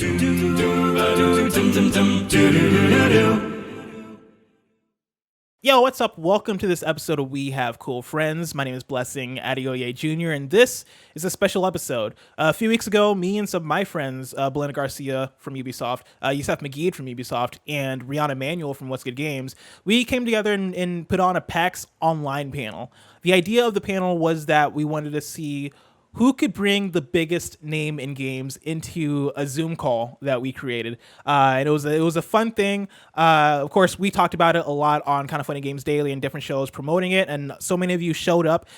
Yo, what's up? Welcome to this episode of We Have Cool Friends. My name is Blessing Adeoye Jr., and this is a special episode. A few weeks ago, me and some of my friends, Belinda Garcia from Ubisoft, Youssef Maguid from Ubisoft, and Riana Manuel from What's Good Games, we came together and put on a PAX online panel. The idea of the panel was that we wanted to see who could bring the biggest name in games into a Zoom call that we created. And it was a fun thing. Of course, we talked about it a lot on Kind of Funny Games Daily and different shows promoting it, and so many of you showed up.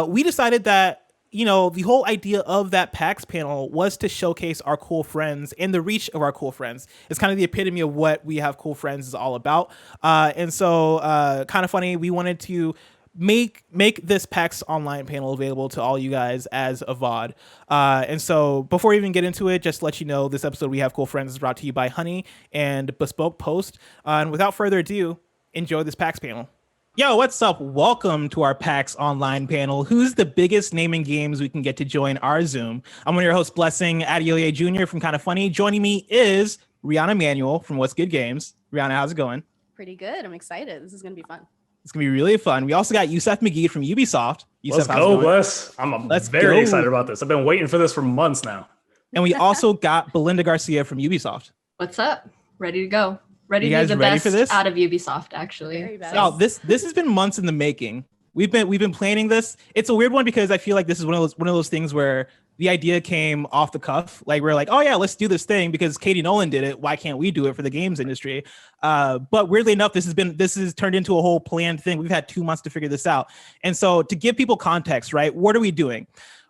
We decided that, the whole idea of that PAX panel was to showcase our cool friends and the reach of our cool friends. It's kind of the epitome of what We Have Cool Friends is all about. And so Kind of Funny, we wanted to make this PAX online panel available to all you guys as a VOD. And so before we even get into it, just to let you know, this episode We Have Cool Friends is brought to you by Honey and Bespoke Post. And without further ado, enjoy this PAX panel. Yo, what's up? Welcome to our PAX online panel. Who's the biggest name in games we can get to join our Zoom? I'm one of your hosts, Blessing Adeoye Jr. from Kind of Funny. Joining me is Riana Manuel from What's Good Games. Riana, how's it going? Pretty good. I'm excited. This is going to be fun. It's going to be really fun. We also got Youssef Maguid from Ubisoft. Let's go, Bless. I'm very excited about this. I've been waiting for this for months now. And we also got Belinda Garcia from Ubisoft. What's up? Ready to go. Ready to do the best out of Ubisoft, actually. Oh, this has been months in the making. We've been planning this. It's a weird one because I feel like this is one of those things where the idea came off the cuff. Like we're like, oh yeah, let's do this thing because Katie Nolan did it. Why can't we do it for the games industry? But weirdly enough, this has turned into a whole planned thing. We've had 2 months to figure this out. And so to give people context, right? What are we doing?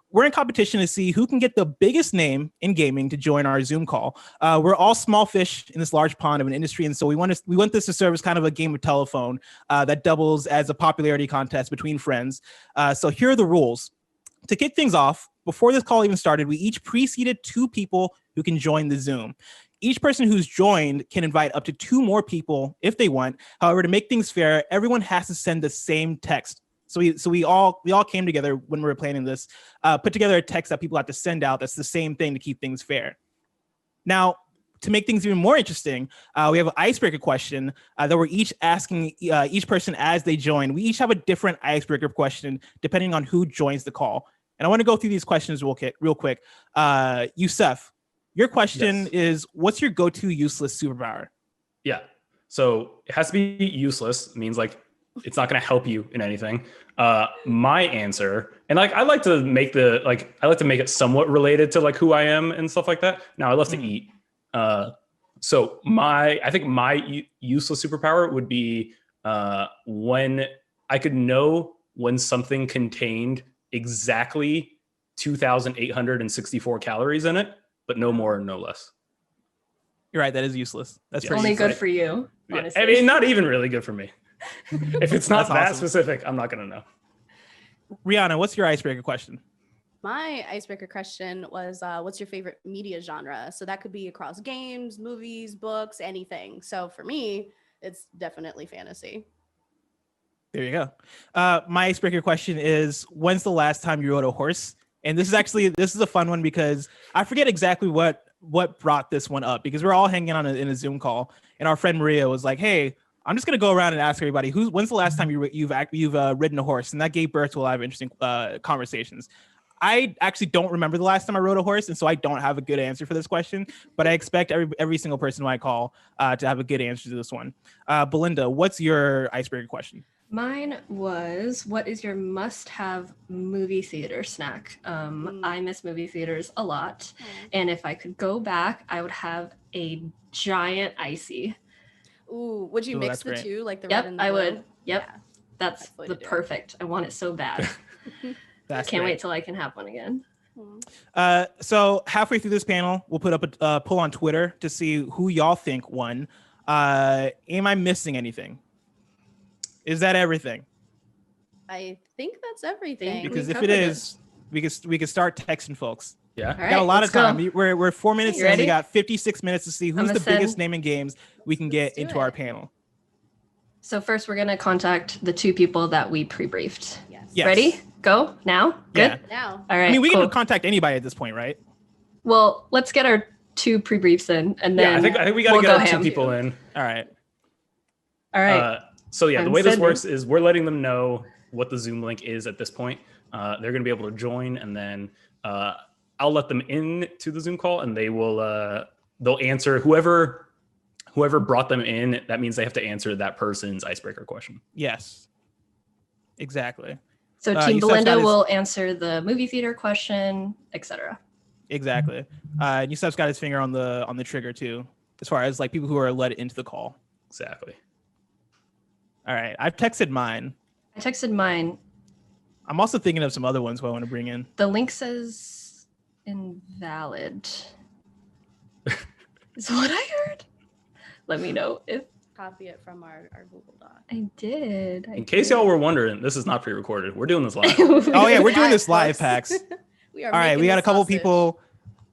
We're in competition to see who can get the biggest name in gaming to join our Zoom call. We're all small fish in this large pond of an industry. And so we want this to serve as kind of a game of telephone that doubles as a popularity contest between friends. So here are the rules. To kick things off, before this call even started, we each preceded 2 people who can join the Zoom. Each person who's joined can invite up to 2 more people if they want. However, to make things fair, everyone has to send the same text. So we all came together when we were planning this, put together a text that people have to send out that's the same thing to keep things fair. Now, to make things even more interesting, we have an icebreaker question that we're each asking each person as they join. We each have a different icebreaker question depending on who joins the call. And I want to go through these questions real quick. Youssef, your question is, what's your go-to useless superpower? Yeah. So it has to be useless. It means like it's not going to help you in anything. My answer, and like I like to make it somewhat related to like who I am and stuff like that. Now I love to eat. So I think my useless superpower would be when I could know when something contained exactly 2,864 calories in it, but no more, no less. You're right. That is useless. That's pretty only good for you. Honestly. I mean, not even really good for me. If it's not that awesome. Specific, I'm not going to know. Riana, what's your icebreaker question? My icebreaker question was, what's your favorite media genre? So that could be across games, movies, books, anything. So for me, it's definitely fantasy. There you go. My icebreaker question is, when's the last time you rode a horse? And this is a fun one because I forget exactly what brought this one up, because we're all hanging on in a Zoom call, and our friend Maria was like, hey, I'm just gonna go around and ask everybody when's the last time you've ridden a horse, and that gave birth to a lot of interesting conversations. I actually don't remember the last time I rode a horse, and so I don't have a good answer for this question, but I expect every single person who I call to have a good answer to this one. Belinda, what's your icebreaker question? Mine was, what is your must-have movie theater snack? I miss movie theaters a lot, and if I could go back, I would have a giant icy. Ooh, would you mix the great. Two, like the red and the blue? I would. Yep, Yeah. that's the perfect. I want it so bad. Can't wait till I can have one again. So halfway through this panel, we'll put up a poll on Twitter to see who y'all think won. Am I missing anything? Is that everything? I think that's everything. Because if it is, we could start texting folks. Yeah. We got a lot of time. Go. We're 4 minutes in. We got 56 minutes to see who's the biggest name in games we can get into our panel. So first, we're going to contact the 2 people that we pre-briefed. Yes. Ready? Go now? Good? Yeah. Now. All right, I mean, we cool. can contact anybody at this point, right? Well, let's get our 2 pre-briefs in, and then Yeah, I think we got to we'll get go two ham. people in. All right. All right. So yeah, the I'm way this sending. works is we're letting them know what the Zoom link is at this point. They're going to be able to join, and then I'll let them in to the Zoom call, and they'll answer whoever brought them in. That means they have to answer that person's icebreaker question. Yes. Exactly. So Team Youssef's Belinda got his- will answer the movie theater question, etc. Exactly. Youssef's got his finger on the trigger too, as far as like people who are let into the call. Exactly. All right. I've texted mine. I texted mine. I'm also thinking of some other ones who I want to bring in. The link says invalid. Is what I heard. Let me know if Copy it from our Google Doc. I did. In case y'all were wondering, this is not pre-recorded. We're doing this live. Oh yeah, we're doing this live, folks. Pax. We are All right, making we got the a couple sausage. people.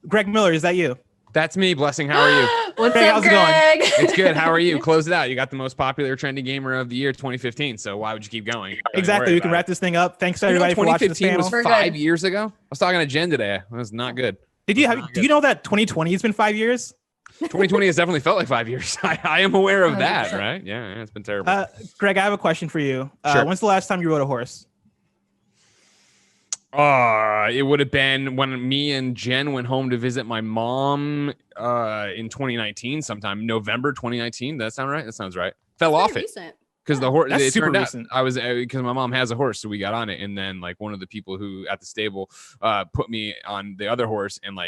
Greg Miller, is that you? That's me. Blessing. How are you? What's Greg, up, how's it going? Greg? It's good. How are you? Close it out. You got the most popular trending gamer of the year 2015. So why would you keep going? Don't Exactly. worry We can about wrap this thing up. Thanks to it. You know, everybody for watching this 2015 panel. was We're 5 good. years ago. I was talking to Jen today. It was not good. Did you do you know that 2020 has been 5 years? 2020 has definitely felt like 5 years. I am aware of that, 100%. right? Yeah, it's been terrible. Greg, I have a question for you. Sure. When's the last time you rode a horse? It would have been when me and Jen went home to visit my mom in 2019, sometime November 2019. That sound right? That sounds right. Fell off it. Recent. Because the horse, That's it super turned out recent. I was because my mom has a horse, so we got on it, and then like one of the people who at the stable put me on the other horse and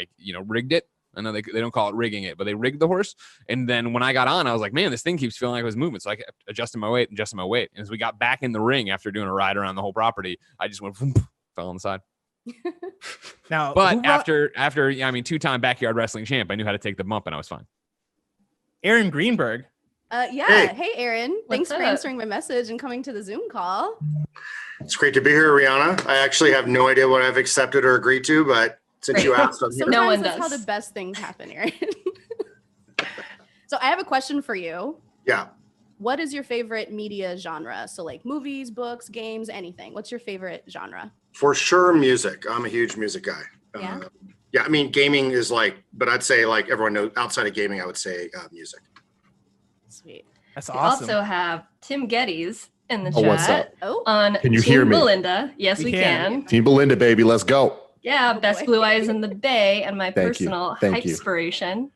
rigged it. I know they don't call it rigging it, but they rigged the horse. And then when I got on, I was like, man, this thing keeps feeling like it was moving. So I kept adjusting my weight. And as we got back in the ring after doing a ride around the whole property, I just went fell on the side. Now, But who brought- after 2-time backyard wrestling champ, I knew how to take the bump, and I was fine. Aaron Greenberg. Yeah. Hey, Aaron. Thanks What's for up? answering my message and coming to the Zoom call. It's great to be here, Rihanna. I actually have no idea what I've accepted or agreed to, but since you asked, I'm here. Sometimes No one that's how does. the best things happen, Aaron. So I have a question for you. Yeah. What is your favorite media genre? So like movies, books, games, anything. What's your favorite genre? For sure, music. I'm a huge music guy. Yeah? Yeah, I mean, gaming is but I'd say like everyone knows outside of gaming, I would say music. Sweet. That's We awesome. also have Tim Gettys in the Oh, chat. what's up? Oh, On Can you Team hear me? Belinda. Yes, We we can. can. Team Belinda, baby, let's go. Yeah, Oh, best boy. blue eyes in the bay and my Thank you. personal Thank you. inspiration.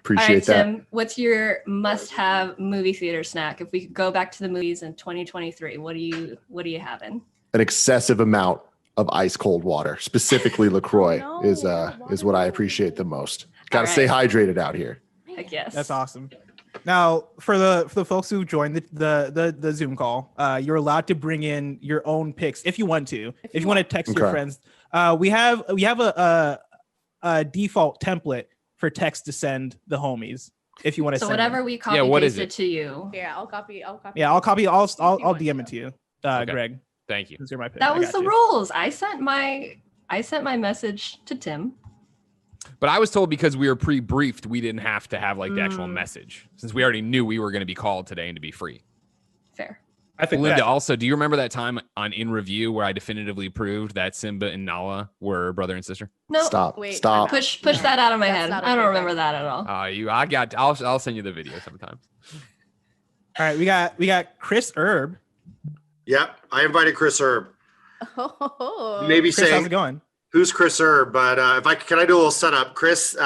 Appreciate All right, that. Tim, what's your must-have movie theater snack? If we could go back to the movies in 2023, what are you having? An excessive amount of ice cold water, specifically LaCroix, no, is water. what I appreciate the most. Got to All stay right. hydrated out here. Heck yes. That's awesome. Now, for the folks who joined the Zoom call, you're allowed to bring in your own picks if you want to. If you want to text your Okay. friends, we have a default template for text to send the homies. If you want to So send whatever them. we copy what is paste it it? to you. yeah, I'll copy. Yeah, I'll copy. I'll If you want DM to. it to you, Okay. Greg. Thank you. Those are my picks. That I was got the you. rules. I sent my message to Tim. But I was told because we were pre-briefed, we didn't have to have like the actual Mm. message, since we already knew we were going to be called today and to be free. Fair. I think Linda, that, also, do you remember that time on In Review where I definitively proved that Simba and Nala were brother and sister? No, Stop. wait, Stop. push No, that out of my that's head. not I don't okay, remember Greg. that at all. I'll send you the video sometime. All right, we got Chris Erb. Yep. I invited Chris Erb. Oh, Maybe Chris, how's saying it going? who's Chris Erb, but can I do a little setup? Chris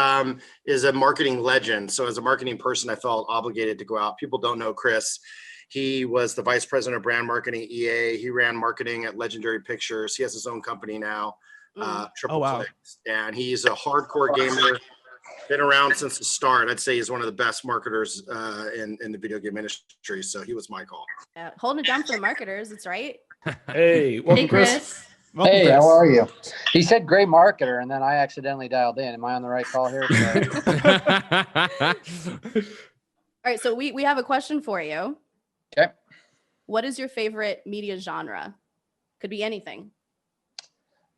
is a marketing legend. So as a marketing person, I felt obligated to go out. People don't know Chris. He was the vice president of brand marketing at EA. He ran marketing at Legendary Pictures. He has his own company now, Triple Oh, wow. Clicks. And he's a hardcore gamer. Been around since the start. I'd say he's one of the best marketers in the video game industry. So he was my call. Yeah, holding it down for the marketers. That's right. hey, welcome, Hey, Chris. Chris. Welcome, Hey, Chris. how are you? He said great marketer, and then I accidentally dialed in. Am I on the right call here? Sorry. All right, so we have a question for you. Okay. What is your favorite media genre? Could be anything.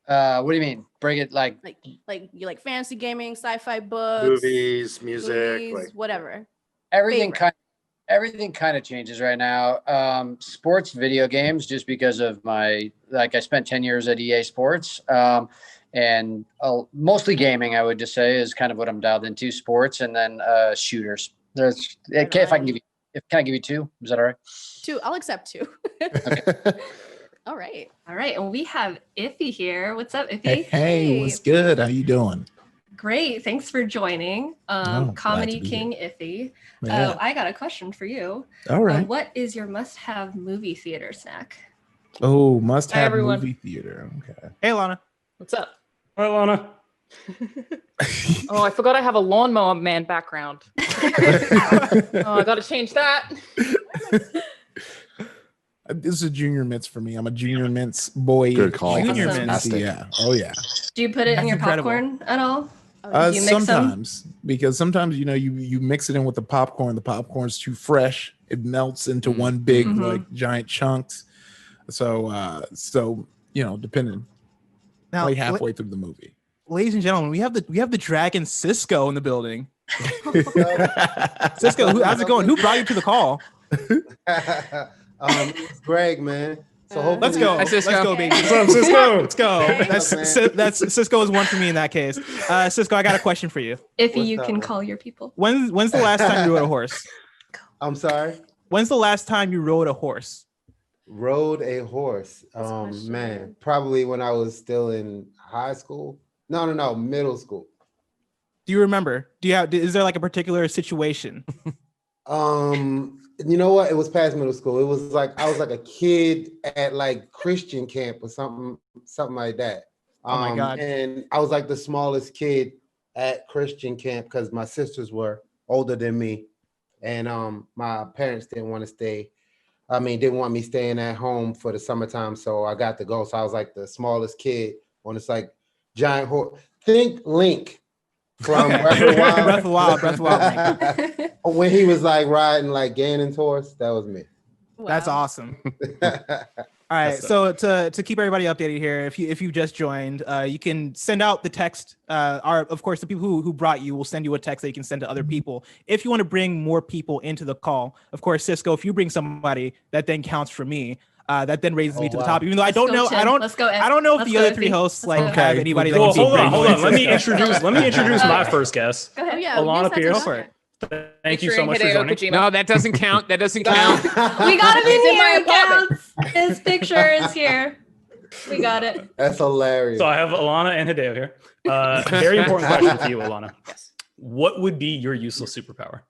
What do you mean? Break it like Like you like fantasy gaming, sci-fi books, Movies, music. movies, Like, whatever. everything Favorite. everything kind of changes right now. Sports video games, just because of I spent 10 years at EA Sports. and mostly gaming. I would just say is kind of what I'm dialed into. Sports and then shooters. There's okay, if I can give you. Can I give you 2? Is that all right? 2. I'll accept 2. All right. All right, and we have Iffy here. What's up, Iffy? Hey, what's good? How you doing? Great. Thanks for joining. glad Comedy to be King Iffy. Yeah. I got a question for you. All right. What is your must-have movie theater snack? Oh, must Hi, have everyone. movie theater. Okay. Hey, Lana. What's up? All right, Lana. Oh, I forgot I have a lawnmower man background. Oh, I got to change that. This is Junior Mints for me. I'm a Junior Mints boy. Good call. Junior Awesome. Mints. Yeah. Oh yeah. Do you put it in That's your incredible. popcorn at all? Oh, Do you mix them? Sometimes, because sometimes you mix it in with the popcorn. The popcorn's too fresh. It melts into one big Mhm. like giant chunks. So depending. Now, Like halfway through the movie. ladies and gentlemen, we have the dragon Cisco in the building. Cisco, how's it going? Who brought you to the call? It's Greg, man. So hopefully, Let's go. Hi, Let's Cisco. go, baby. What's up, Cisco? Let's go. What's up, That's Cisco is one for me in that case. Cisco, I got a question for you. Iffy, What's you up, can man? call your people. When's the last time you rode a horse? I'm sorry. When's the last time you rode a horse? Rode a horse. question. Man, probably when I was still in high school. No, middle school. Do you remember? Is there like a particular situation? You know what? It was past middle school. It was like I was like a kid at like Christian camp or something like that. Oh my God. And I was like the smallest kid at Christian camp because my sisters were older than me, and my parents didn't want me staying at home for the summertime, so I got to go. So I was like the smallest kid on this like giant horse. Think Link from Okay. Breath of the Wild. Breath of the Wild. When he was like riding like Ganon's horse, that was me. That's Wow. awesome. All right, That's so to keep everybody updated here, if you just joined, you can send out the text. Of course, the people who brought you will send you a text that you can send to other people. If you want to bring more people into the call, of course, Cisco, if you bring somebody, that then counts for me. That then raises me to the wow. top. Even though Let's go, Tim. Let's go, I don't know if Let's the go, other 3 Iffy. hosts like Let's go. have anybody that Well, can hold bring on. more Let me Cisco. introduce my first guest. Go Oh, ahead. yeah. Alana yes, Pierce. that's Go for it. Thank you so much for Hideo joining. Kojima. No, that doesn't count. That doesn't count. We got him in It's in my here. It apartment. counts. His picture is here. We got it. That's hilarious. So I have Alana and Hideo here. Very important question for you, Alana. Yes. What would be your useless superpower?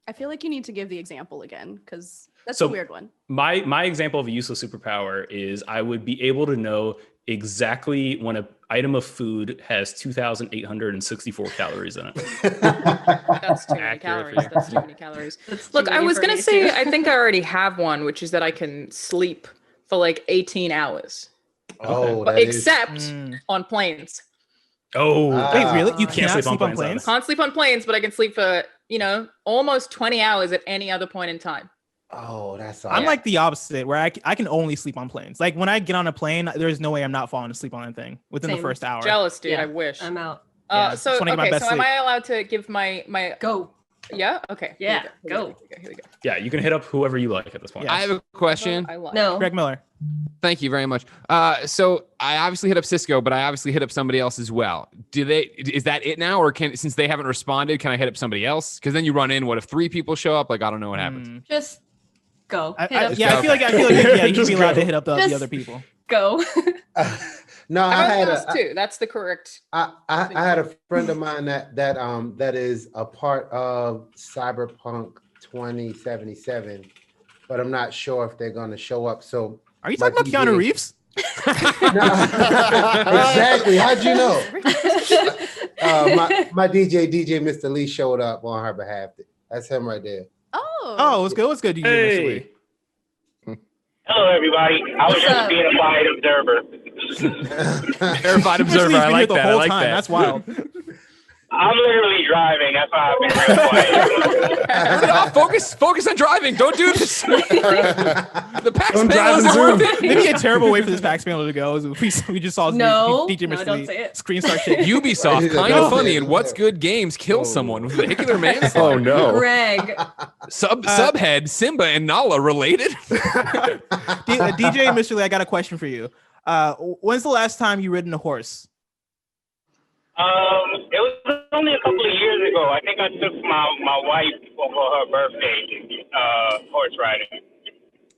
I feel like you need to give the example again because that's So- a weird one. My example of a useless superpower is I would be able to know exactly when an item of food has 2,864 calories in it. That's too many Accurate for calories. you. That's too many calories. That's Look, too I many was for going me, to say, too. I think I already have one, which is that I can sleep for like 18 hours, Oh, Okay. that is- except Mm. on planes. Oh, Ah. Wait, really? You Can't cannot sleep on sleep on planes, planes? Can't sleep on planes, but I can sleep for, almost 20 hours at any other point in time. Oh, that's I'm awesome. like the opposite, where I can only sleep on planes. Like when I get on a plane, there's no way I'm not falling asleep on that thing within the Same. first hour. Jealous, dude. Yeah, I wish. I'm out. Yeah, So, it's one of my okay, best so am sleep. I allowed to give my Go. yeah? Okay. here we Yeah, Here go. we Here we go. yeah, you can hit up whoever you like at this point. Yeah. I have a question. I lied. No. Greg Miller. Thank you very much. So I obviously hit up Cisco, but I obviously hit up somebody else as well. Is that it now? Or since they haven't responded, can I hit up somebody else? Because then you run in, what if 3 people show up? Like, I don't know what happens. Mm. Just go. I Hit up. feel like yeah, you should Just be allowed go. to hit up the Just- other people. Go. No, I I had was a too. That's the correct. I had a friend of mine that is a part of Cyberpunk 2077, but I'm not sure if they're going to show up. So Are you My talking about Keanu DJ. Reeves? exactly. How'd you know? My DJ Mr. Lee showed up on her behalf. That's him right there. Oh. Oh, what's good? What's good? DJ Mr. Hey. Lee? Hello, everybody. I was What's just up? being a quiet observer. Verified Mr. observer. Lee's I been here like the that. I whole like time. that. That's wild. I'm literally driving. That's why I've been real quiet. Turn it off. Focus on driving. Don't do this. The Pax Don't Panel drive isn't and worth zoom. it. Maybe a terrible way for this Pax Panel to go is we just saw No, DJ no, Mr. don't Lee say it. screen start shaking. Ubisoft, kind No. of funny, and What's Good Games kill someone with vehicular manslaughter. Oh no. Greg. Subhead, Simba and Nala related. DJ Mr. Lee, I got a question for you. When's the last time you ridden a horse? It was only a couple of years ago. I think I took my wife for her birthday, horse riding.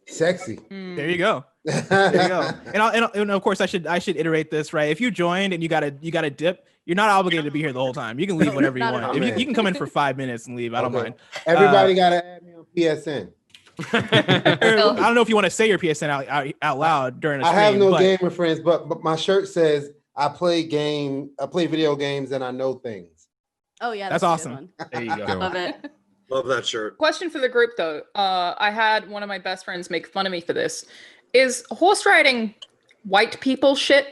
Sexy. There you go. There you go. And of course, I should iterate this, right? If you joined and you got a dip, you're not obligated to be here the whole time. You can leave whenever you Not at want. all. If you can come in for 5 minutes and leave. I don't mind. Everybody got to add me on PSN. I don't know if you want to say your PSN out loud during a stream. I have no but gamer friends, but my shirt says I play video games and I know things. Oh yeah, That's a good awesome. one. There you go. Love it. Love that shirt. Question for the group though. I had one of my best friends make fun of me for this. Is horse riding white people shit?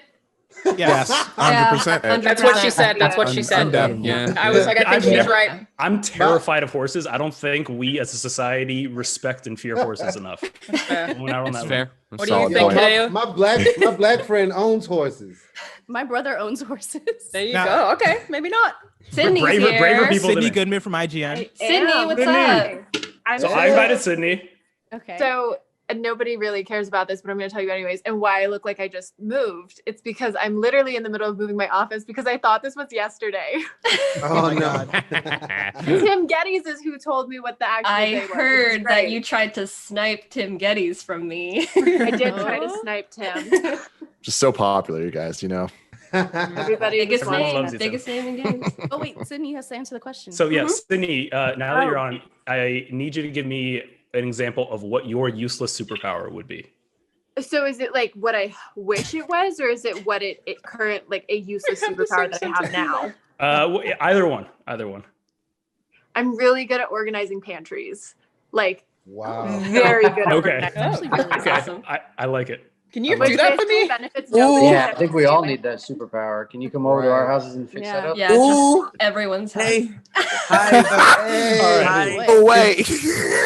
yes. 100%. That's what she said. That's what she said. Undoubtedly. Yeah. I was like, I think she's right. I'm terrified of horses. I don't think we as a society respect and fear horses enough. When I run That's that fair. What do you Solid think, point. Hideo? My black friend owns horses. My brother owns horses. There you Now- go. Okay, maybe not. Sydney's braver here. people than Sydney me. Goodman from IGN. Sydney, what's up? I'm So I invited Sydney. Okay. So nobody really cares about this, but I'm going to tell you anyways. And why I look like I just moved. It's because I'm literally in the middle of moving my office because I thought this was yesterday. Oh, no. Tim Gettys is who told me what the actual I day was, which is heard that great. you tried to snipe Tim Gettys from me. I did try to snipe Tim. Just so popular, you guys, you know. Everybody biggest Everyone name, loves you, biggest name in games. Oh wait, Sydney has to answer the question. So yeah, Sydney, now that you're on, I need you to give me an example of what your useless superpower would be. So is it like what I wish it was, or is it what it current like a useless superpower that I have now? Either one. Either one. I'm really good at organizing pantries. Like Wow. very good at Okay. organizing. Actually really Okay. awesome. I like it. Can you Which do that for basically me? benefits nobody Yeah, I except think we all me. need that superpower. Can you come over to our houses and fix that up? Yeah, just everyone's house. Hey. Hey. Hi. Oh wait.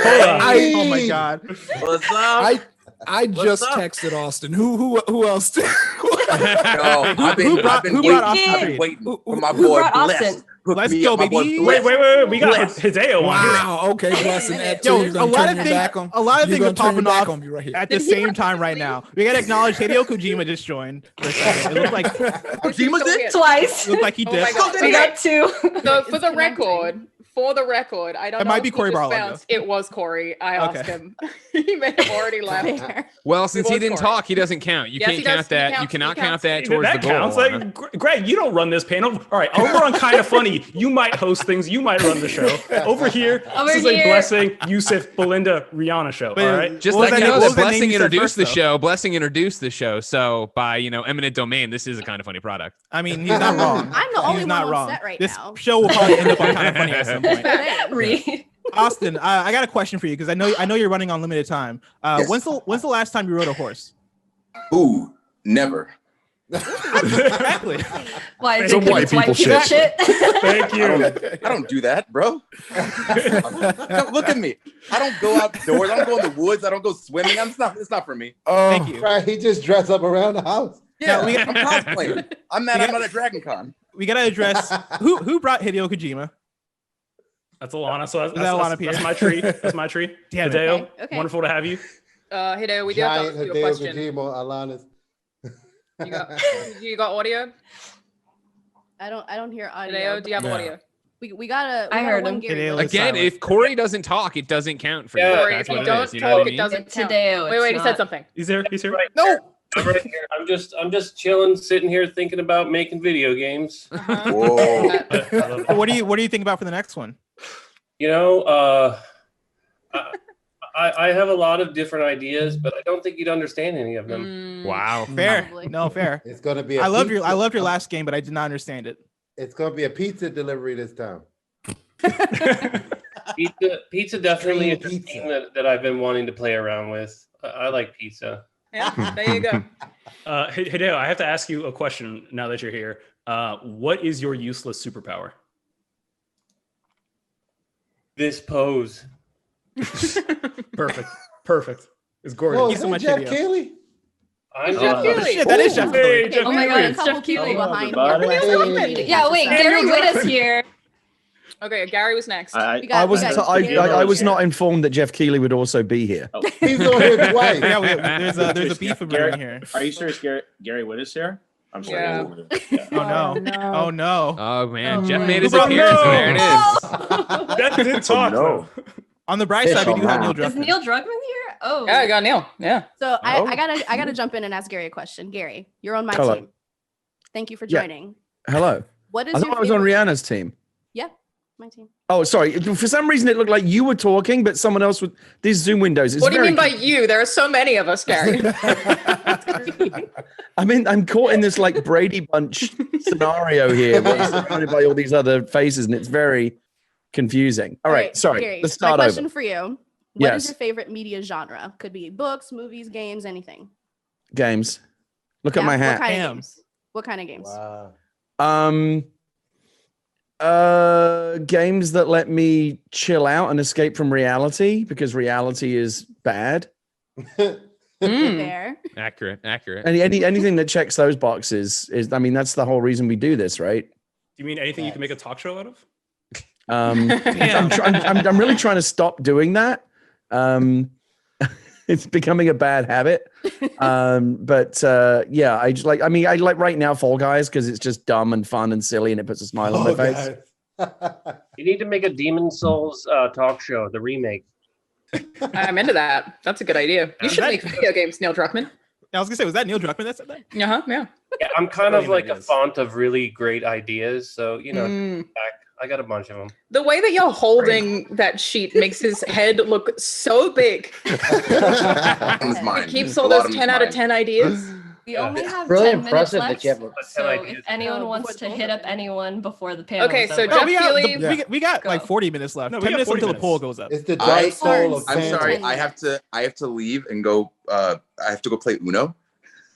Oh my god. What's up? I just up? texted Austin. Who else did? Yo, I've been who waiting. brought I've Austin? been waiting Who- for my who boy brought Bless. Austin? Hook Let's me go, up, my boy baby. Bless. Wait. We got Bless. Hideo on here. Wow. Okay, blessing that too. Yo, You're a gonna lot turn of your things. back on. A lot of You're things are gonna turn your popping back off on me right here. at the same time right now. We gotta acknowledge Hideo Kojima just joined for a second. It looked like Kojima did? Twice. looked like he Oh my did. God. We got two. So for the connecting. record, I don't It know might if be he Corey just Barlow, bounced. It was Corey. I asked Okay. him. He may have already left. Fair. Well, since he was didn't Corey. talk, he doesn't count. You Yes, can't he does. count He that. You counts. cannot He count counts. that towards That the goal. counts. Anna. Like, Greg, you don't run this panel. All right, over on Kind of Funny, you might host things. You might run the show. Over here, Over this is a here. Blessing, Youssef, Belinda, Rihanna show. Wait, all right. Just What was let you that- know what that was that name Blessing you said introduced first, the show. Blessing introduced the show. So by eminent domain, this is a kind of funny product. I mean, he's not wrong. I'm the only He's one not on wrong. set right This now. show will probably end up on Kind of Funny at some point. Read. Austin, I got a question for you because I know you're running on limited time. Yes. When's the last time you rode a horse? Ooh, never. Exactly. Why is Some it 'cause white it's white people people shit. shit? Thank you. I don't do that, bro. Look at me. I don't go outdoors. I don't go in the woods. I don't go swimming. It's not for me. Thank you. Right, he just dressed up around the house. Yeah, we I'm cosplaying. I'm mad I'm not at Dragon Con. We gotta address who brought Hideo Kojima. That's Alana. So Is that Alana Pierre? that's my tree. That's my tree. Damn it. Hideo, Okay. wonderful to have you. Hideo, we do have to Giant ask you a Hideo question. Kojima, Alana's. You got audio? I don't hear audio. Hideo, do you have No. audio? We gotta. I heard one him. Gary Hideo vote. is Again, silent. if Corey doesn't talk, it doesn't count for you. Corey, That's if you what it don't is. You know talk, what I it mean? doesn't It's count. Hideo, Wait, it's he said not. something. He's here. He's here. No. I'm right here. I'm just chilling, sitting here thinking about making video games. Whoa. So what do you think about for the next one? You know, I have a lot of different ideas, but I don't think you'd understand any of them. Wow. Fair. Probably. No, fair. It's gonna be. I loved your last game, but I did not understand it. It's gonna be a pizza delivery this time. Pizza definitely is Dream a pizza. thing that I've been wanting to play around with. I like pizza. Yeah, there you go. Hideo, I have to ask you a question now that you're here. What is your useless superpower? This pose. Perfect. It's gorgeous. Oh, Thank you is so that much, Jeff Hideo. Keighley? I'm Jeff Keighley. Shit, that is Jeff Hey, Keighley. Jeff Oh my Keighley. God, it's Jeff People Keighley. behind everybody. me. Hey. Waiting to catch Yeah, us wait, up. Gary Witt is here. Okay, Gary was next. We got- we got I was Gary. not informed that Jeff Keighley would also be here. He's on here twice. Yeah, there's a beef brewing here. Are you serious? Gary Witt is here? I'm sorry. Yeah. Oh no. Oh no. Oh man, Oh, Jeff boy. made his Oh, appearance. no. And there it is. That did talk. no. On the bright Fish side, we on do have that. Neil Is Druckmann. Neil Druckmann here? Oh. Yeah, I got Neil. Yeah. So Oh. I gotta jump in and ask Gary a question. Gary, you're on my Hello. team. Thank you for Yeah. joining. Hello. What is I your thought I was on favorite- Rihanna's team. Yeah, my team. Oh, sorry. For some reason, it looked like you were talking, but someone else with these Zoom windows. It's What do you very mean by you? There are so many of us, Gary. I mean, I'm caught in this like Brady Bunch scenario here, where I'm surrounded by all these other faces, and it's very confusing. All right, sorry. Gary, Let's my start question over. for you. What is Yes. your favorite media genre? Could be books, movies, games, anything. Games. Look at Yeah, my What hat. kind of Damn. games? What kind of games? Wow. Games that let me chill out and escape from reality because reality is bad. Fair. Accurate. Anything that checks those boxes is, I mean, that's the whole reason we do this, right? Do you mean anything you can make a talk show out of? Damn. I'm really trying to stop doing that. It's becoming a bad habit. Yeah, I just like, I mean, I like right now Fall Guys because it's just dumb and fun and silly and it puts a smile on my face. You need to make a Demon Souls talk show, the remake. I'm into that. That's a good idea. You should that- make video games, Neil Druckmann. I was gonna say, was that Neil Druckmann that said that? Uh-huh, yeah. Yeah, I'm kind of Brilliant like a ideas. font of really great ideas. So, you know, I got a bunch of them. The way that you're holding that sheet makes his head look so big. It's mine. It keeps A all lot those of 10 out of mine. 10 ideas. We only have Really 10 minutes impressive left. that you have a- So ideas. if anyone wants to hit up anyone before the panel. Okay, is so over. Jeff we got, Keighley- we got Go. like 40 minutes left. No, we 10 got minutes 40 until the minutes. poll goes up. It's the dark soul of I'm Phantom. sorry. I have to leave and go. I have to go play Uno.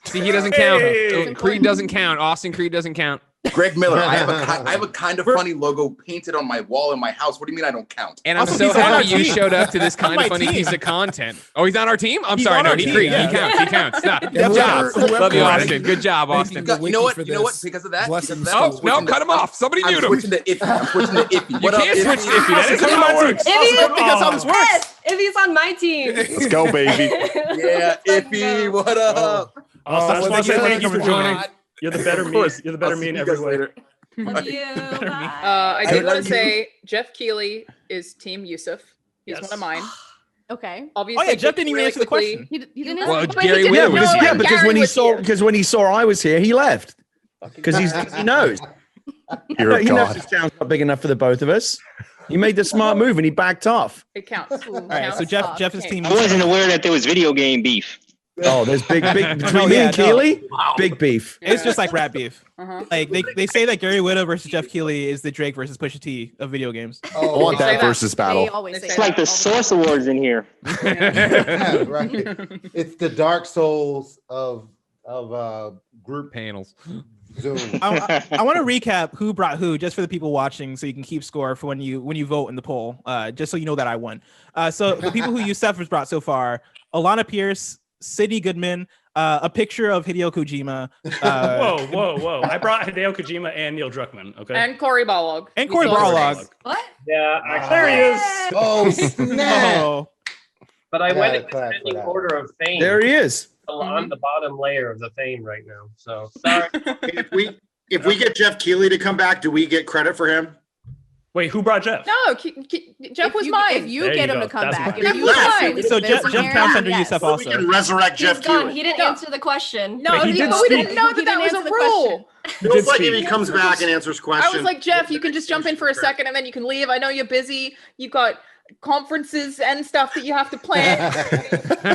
See, he doesn't count. Hey! Creed doesn't count. Austin Creed doesn't count. Greg Miller. I have a kind of funny logo painted on my wall in my house. What do you mean I don't count? And I'm Also, so he's on our happy you team. showed up to this He's on kind my of funny team. piece of content. Oh, he's on our team? I'm He's sorry. on No, our he team, Creed. yeah. He counts. Stop. Good Whoever- job. whoever Love you, brought Austin. it. Good job, Thank Austin. you. You know what? for You know what? this. Because of that. Blessings. Because of that, Oh, I'm no, switching cut to- him off. Somebody I'm mute him. switching to Iffy. I'm switching to Iffy. You What up, can't switch Iffy? Iffy. That isn't how it works. That's how this works. Yes, if he's on my team. Let's go, baby. Yeah, Iffy. What up? Austin, well, thank you for joining. God. You're the better Of me. course. You're the better I'll me see in you every guys way. later. Love you. Better me. Bye. I I did want love to say Jeff Keighley is Team Youssef. He's Yes. one of mine. Okay. Obviously, Oh yeah, Jeff didn't even really answer the quickly- question. He didn't Well, answer the Gary question. Whitta No, was and here. because Gary when he was saw here. when he saw I was here, he left because he knows. You're a He knows god. his town's not big enough for the both of us. He made the smart move and he backed off. It counts. All All right, so Jeff is team. I wasn't aware that there was video game beef. Oh, there's big between No, me yeah, and no. Keely. Big beef. It's just like rap beef. Uh-huh. Like they say that Gary Whitta versus Jeff Keighley is the Drake versus Pusha T of video games. I want Say that that. versus They battle. always It's say It's that like the all Source time. Awards in here. Yeah, right. It's the dark souls of group Panels. Zoom. I want to recap who brought who just for the people watching, so you can keep score for when you vote in the poll. Just so you know that I won. So the people who Youssef has brought so far: Alana Pierce, Sydney Goodman, a picture of Hideo Kojima. Whoa. I brought Hideo Kojima and Neil Druckmann. Okay. And Corey Barlog. And Corey Barlog. What? Yeah, There he is. Oh snap! Oh, but I I went gotta in clap for descending that. order of fame. There he is. I'm the bottom layer of the fame right now. So sorry. If we get Jeff Keighley to come back, do we get credit for him? Wait, who brought Jeff? No, Jeff was mine. If you There get you him go. to come That's back, mine. if you Jeff decide so there's Jeff an counts error, under yes. Youssef We also. can resurrect He's Jeff gone. Keighley. He didn't answer the question. No, But he did but we speak. didn't know He that was didn't a answer the rule. Feels like speak. if he comes back and answers I questions. was like, Jeff, you can just jump in for a second and then you can leave. I know you're busy. You've got conferences and stuff that you have to plan.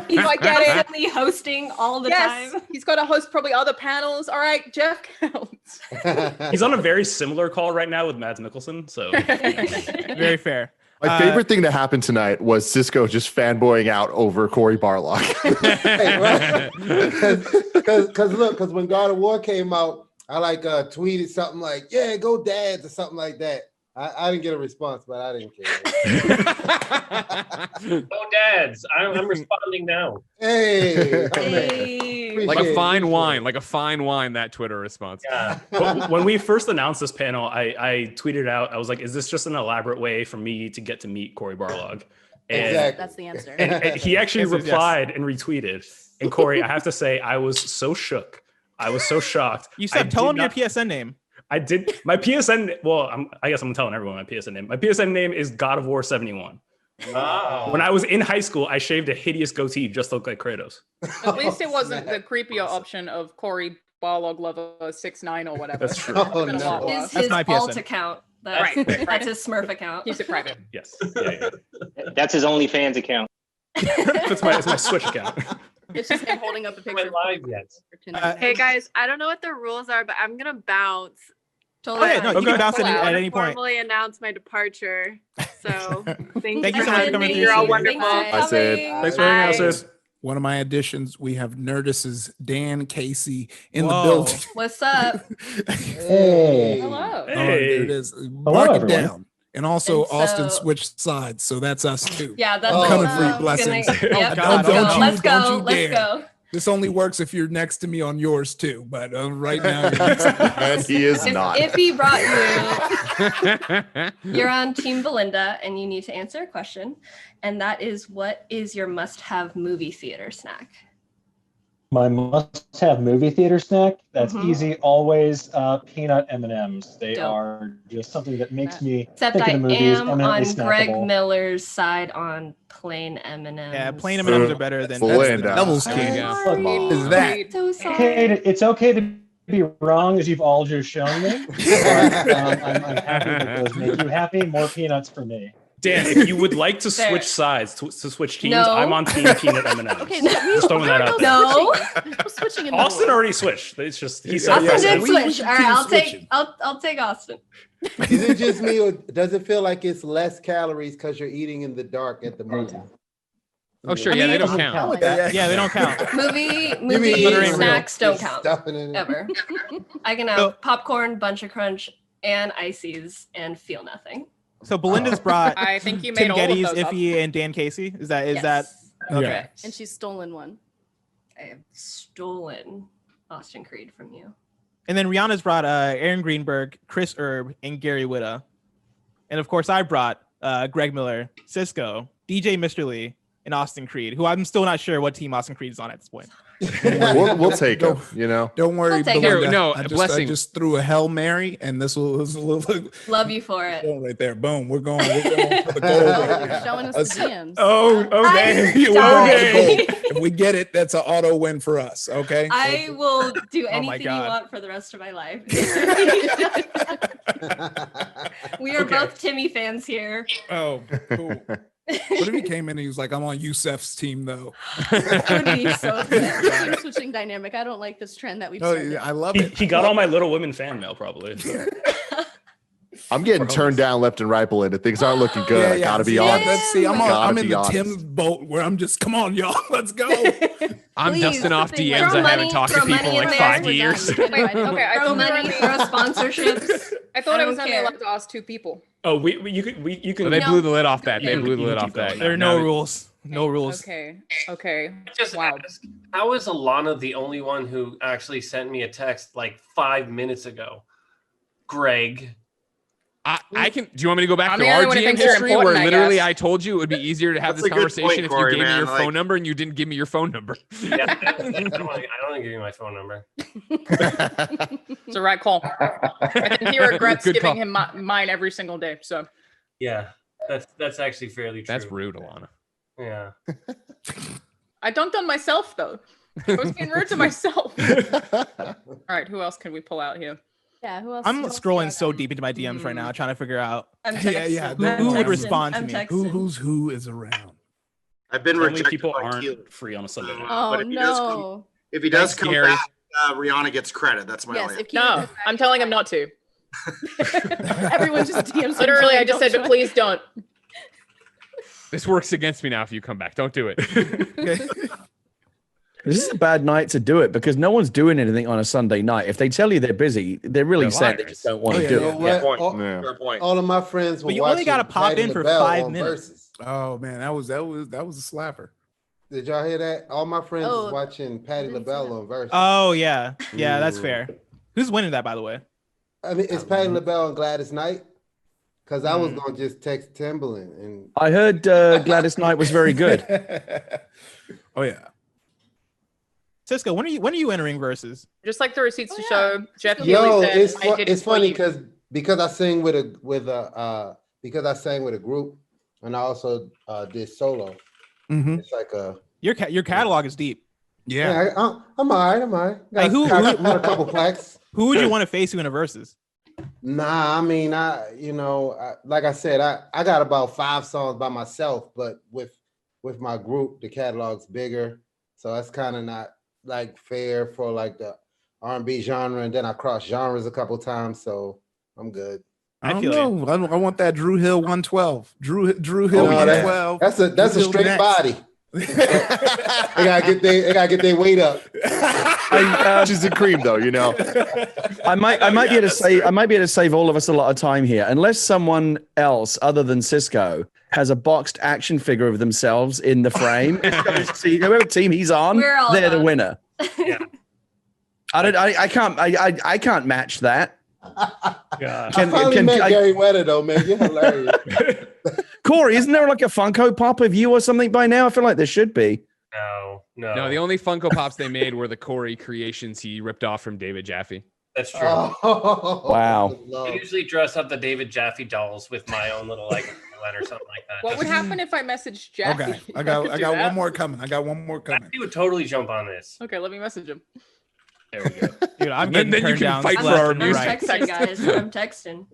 He's I get it. constantly hosting all the Yes, time. he's got to host probably other panels. All right, Jeff counts. He's on a very similar call right now with Mads Mikkelsen. So Very fair. My favorite thing that happened tonight was Cisco just fanboying out over Corey Barlog. Because when God of War came out, I tweeted something like, "Yeah, go Dads" or something like that. I didn't get a response, but I didn't care. No dads. I'm responding now. Hey, Hey. Like a fine wine, that Twitter response. Yeah. when we first announced this panel, I tweeted out, I was like, is this just an elaborate way for me to get to meet Corey Barlog? And, Exactly. That's the answer. and he actually Answer is yes. replied and retweeted. And Corey, I have to say, I was so shook I was so shocked. You said tell him your PSN name. I did. My PSN. Well, I guess I'm telling everyone my PSN name. My PSN name is God of War 71. Wow. When I was in high school, I shaved a hideous goatee just to look like Kratos. At least it wasn't the creepier option of Corey Barlog Lover 6'9" or whatever. That's true. Is his alt account. That's, Right. that's his Smurf account. Keeps it private. Yes. Yeah. That's his OnlyFans account. It's my Switch account. It's just him holding up a picture. Live yet? Hey guys, I don't know what the rules are, but I'm gonna bounce. Totally. Oh, yeah, no, you can bounce at any point. Formally announce my departure. So Thank you so much for coming. You're all wonderful. I said, thanks for hanging out, sis. One of my additions, we have Nerdist's Dan Casey in Whoa. the building. What's up? Hey. Hello. Oh, there it is. Hello, Mark it everyone. down. And also, And so- Austin switched sides, so that's us too. Yeah, that's I'm coming for you, gonna- blessings. Yep. God, Let's go. don't you Let's dare. go. This only works if you're next to me on yours too, but right now you're next to me. And he is not. If he brought you, you're on Team Belinda, and you need to answer a question, and that is, what is your must-have movie theater snack? My must-have movie theater snack. That's Mhm. easy. Always peanut M&Ms. They Dope. are just something that makes me Except think I of the movies. am eminently on Greg snackable. Miller's side on plain M&Ms. Yeah, plain M&Ms are better than Belinda. Devil's There King. you go. Come on. Is that? So It's sorry. it's okay to be wrong, as you've all just shown me. But, I'm happy that those make you happy. More peanuts for me. Dan, if you would like to Fair. switch sides, to switch teams, No. I'm on Team Peanut M&Ms. Okay, no, Just throwing that out there. No. I'm switching in Austin the already switched. It's just he said Yeah, Austin yeah. did We switch. should All right, keep I'll take. switching. I'll take Austin. Is it just me, or does it feel like it's less calories because you're eating in the dark at the movie? Oh, sure. Yeah, they don't count. Yeah, they don't count. Movie mean snacks don't Just count stuffing it in. ever. I can have popcorn, bunch of crunch, and ices, and feel nothing. So Belinda's brought I think you made Tim all of Gettys, those up. Iffy, and Dan Casey. Is that Yes. okay? Yeah. And she's stolen one. I have stolen Austin Creed from you. And then Rihanna's brought Aaron Greenberg, Chris Erb, and Gary Whitta. And of course, I brought Greg Miller, Cisco, DJ Mr. Lee, and Austin Creed, who I'm still not sure what team Austin Creed is on at this point. We'll take him, you know. Don't worry, I'll take Belinda. it. No, I blessing. just threw a Hail Mary, and this was a little Love you for it. right there. Boom. We're going for the goal. You're showing us the DMs. Oh, Dang. I'm We're going for the dying. goal. If we get it, that's an auto win for us. Okay. I will do Oh my anything you God. want for the rest of my life. We are Okay. both Timmy fans here. Oh, cool. What if he came in and he was like, "I'm on Youssef's team, though." That would be so sad. Team switching dynamic. I don't like this trend that we've Oh, started. yeah, I love He, it. he got all my Little Women fan mail probably. I'm getting turned down left and right, Belinda. Things aren't looking good. I gotta be honest. Let's see. I'm Gotta in be the honest. Tim's boat where I'm just, come on, y'all, let's go. I'm Please, dusting off throw DMs. I haven't money- talked to throw people money in in like there. 5 years. Wait, okay, I Throw thought we were money, only- throw sponsorships. I thought I I was don't only care. allowed to ask 2 people. Oh, you can. Well, they blew the lid off that. They blew the lid off that. There are no rules. No rules. Okay. Okay. Just Wow. ask, how is Alana the only one who actually sent me a text like 5 minutes ago? Greg. I can. Do you want me to go back I'm to the our only one who GM thinks you're history important, where I literally guess. I told you it would be easier to have That's this a good point, conversation if Corey, you gave me man. your Like- phone number and you didn't give me your phone number? Yeah, I don't want to give you my phone number. It's a right call. I think he regrets Good giving call. him mine every single day. So Yeah, that's actually fairly true. That's rude, Alana. Yeah. I dunked on myself though. I was being rude to myself. All right, who else can we pull out here? Yeah, who else? I'm who else scrolling got so them? deep into my DMs right now, trying to figure out I'm Yeah, texting. yeah. I'm who would texting. respond to I'm me. texting. Who is around? I've been Only rejected people by aren't Keelan. free on a Sunday night. Oh But if he does come- no! If he does Thanks, come Gary. back, Rihanna gets credit. That's my Yes, only. if Keelan No, comes back, I'm telling him not to. everyone just DMs. him Literally, saying, I just "Don't said, but show please don't. This works against me now if you come back. Don't do it. This is a bad night to do it because no one's doing anything on a Sunday night. If they tell you they're busy, they're really They're saying they liars. just don't want Oh, to yeah, do You it. know what? point. All, Yeah. Fair point. all of my friends were But you only watching gotta pop Patti in for LaBelle 5 on minutes. Versus. Oh man, that was a slapper. Did y'all hear that? All my friends Oh, was watching Patti didn't see LaBelle that. on Versus. Oh yeah, yeah, that's fair. Who's winning that, by the way? I mean, it's Patti LaBelle and Gladys Knight. Because I was Mm. gonna just text Timberland and I heard Gladys Knight was very good. Oh yeah. Cisco, when are you entering verses? Just like the receipts to show. Jeff Yo, Healy said, I did it it's for funny you. because I sing with a because I sang with a group and I also did solo. Mhm. It's like your catalog is deep. I'm all right. I'm all right. Hey, Got a couple plaques. Who would you want to face you in a versus? Nah, I mean, like I said, I got about 5 songs by myself, but with my group, the catalog's bigger, so that's kind of not like fair for like the R&B genre, and then I cross genres a couple times, so I'm good. I don't know. I want that Drew Hill 112. Drew Hill No, 112. that's a Drew Hill straight next. body. They gotta get their weight up. She's a cream though, you know. I might be able to save all of us a lot of time here, unless someone else other than Cisco has a boxed action figure of themselves in the frame. See, whoever team he's on, We're all they're the on. winner. I can't match that. I finally met Gary Wetter though, man. You're hilarious. Corey, isn't there like a Funko Pop of you or something by now? I feel like there should be. No, the only Funko Pops they made were the Corey creations he ripped off from David Jaffe. That's true. Wow. I usually dress up the David Jaffe dolls with my own little like villain or something like that. What would happen if I messaged Jackie? Okay, I got do that? one more coming. I got one more coming. He would totally jump on this. Okay, let me message him. There we go. Dude, I'm Then getting you turned can down fight for left our and music. right. Texting, guys. I'm texting.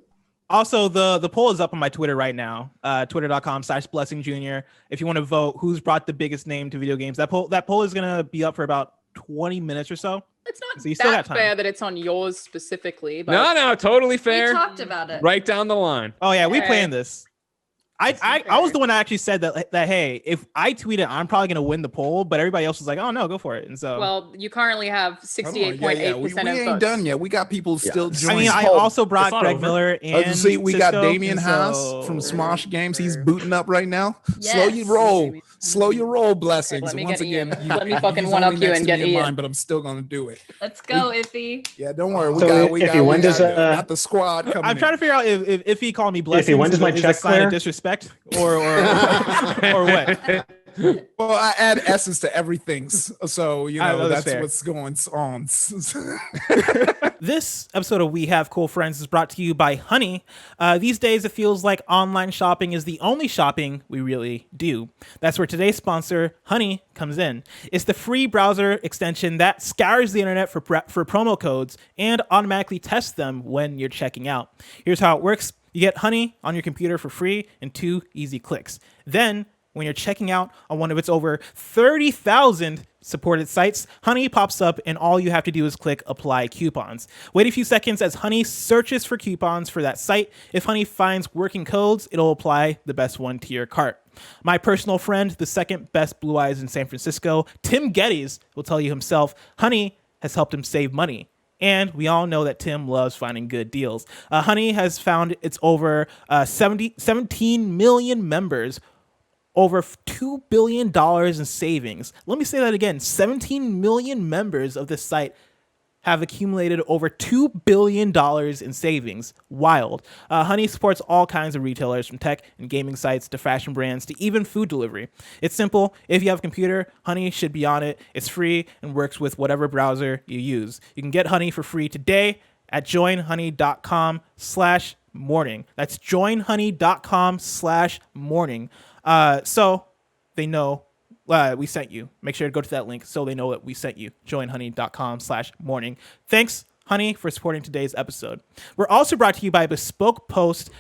Also, the poll is up on my Twitter right now, twitter.com/blessingjr. If you want to vote who's brought the biggest name to video games, that poll is going to be up for about 20 minutes or so. It's not So you still that got time. fair that it's on yours specifically. But No, totally fair. We talked about it. Right down the line. Oh, yeah, we Okay. planned this. I was the one that actually said that hey, if I tweet it, I'm probably gonna win the poll, but everybody else was like, oh no, go for it. And so Well, you currently have Hold on. 68.8% We of ain't votes. done yet. We got people still I joining. mean, I also brought It's not Greg over. Miller and See, we got Cisco, Damian and Haas so- from Smosh Games. He's booting up right now. Yes. Slow your roll. Slow your roll, blessings. let me Once get again, Ian. Let me fucking he's one only up you next and to get me in Ian. line, but I'm still gonna do it. Let's go, Iffy. Yeah, don't worry. We So got Iffy, when does, got the squad coming. I'm trying to figure out if he called me Iffy, blessings, when does my is a check sign of clear? disrespect or or what? Well, I add S's to everything, so you know that's that's fair. what's going on. This episode of We Have Cool Friends is brought to you by Honey. These days, it feels like online shopping is the only shopping we really do. That's where today's sponsor, Honey, comes in. It's the free browser extension that scours the internet for promo codes and automatically tests them when you're checking out. Here's how it works. You get Honey on your computer for free in 2 easy clicks. Then, when you're checking out on one of its over 30,000 supported sites, Honey pops up and all you have to do is click apply coupons. Wait a few seconds as Honey searches for coupons for that site. If Honey finds working codes, it'll apply the best one to your cart. My personal friend, the second best Blue Eyes in San Francisco, Tim Gettys, will tell you himself, Honey has helped him save money. And we all know that Tim loves finding good deals. Honey has found its over 17 million members, over $2 billion in savings. Let me say that again. 17 million members of this site have accumulated over $2 billion in savings. Wild. Honey supports all kinds of retailers, from tech and gaming sites to fashion brands to even food delivery. It's simple. If you have a computer, Honey should be on it. It's free and works with whatever browser you use. You can get Honey for free today at joinhoney.com/morning. That's joinhoney.com/morning. So they know we sent you. Make sure to go to that link so they know that we sent you. joinhoney.com/morning. Thanks, Honey, for supporting today's episode. We're also brought to you by Bespoke Post.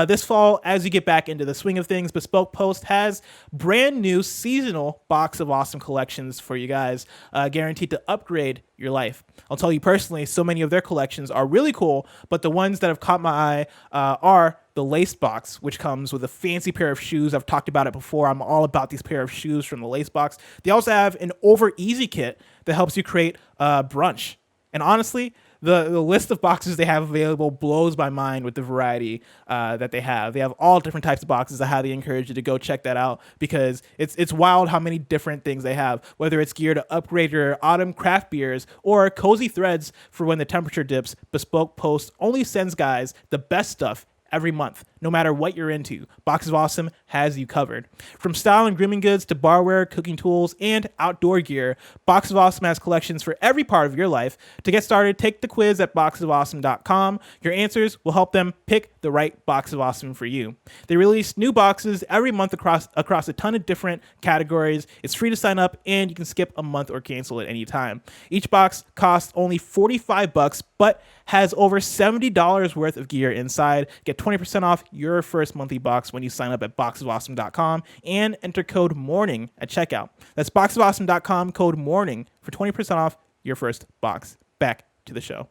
This fall, as you get back into the swing of things, Bespoke Post has brand new seasonal box of awesome collections for you guys, guaranteed to upgrade your life. I'll tell you personally, so many of their collections are really cool, but the ones that have caught my eye are the Lace Box, which comes with a fancy pair of shoes. I've talked about it before. I'm all about these pair of shoes from the Lace Box. They also have an Over Easy kit that helps you create brunch. And honestly, the list of boxes they have available blows my mind with the variety that they have. They have all different types of boxes. I highly encourage you to go check that out because it's wild how many different things they have, whether it's gear to upgrade your autumn craft beers or cozy threads for when the temperature dips. Bespoke Post only sends guys the best stuff every month, no matter what you're into. Box of Awesome has you covered. From style and grooming goods to barware, cooking tools, and outdoor gear, Box of Awesome has collections for every part of your life. To get started, take the quiz at boxofawesome.com. Your answers will help them pick the right Box of Awesome for you. They release new boxes every month across a ton of different categories. It's free to sign up, and you can skip a month or cancel at any time. Each box costs only $45, but has over $70 worth of gear inside. Get 20% off your first monthly box when you sign up at boxofawesome.com and enter code MORNING at checkout. That's boxofawesome.com, code MORNING for 20% off your first box. Back to the show.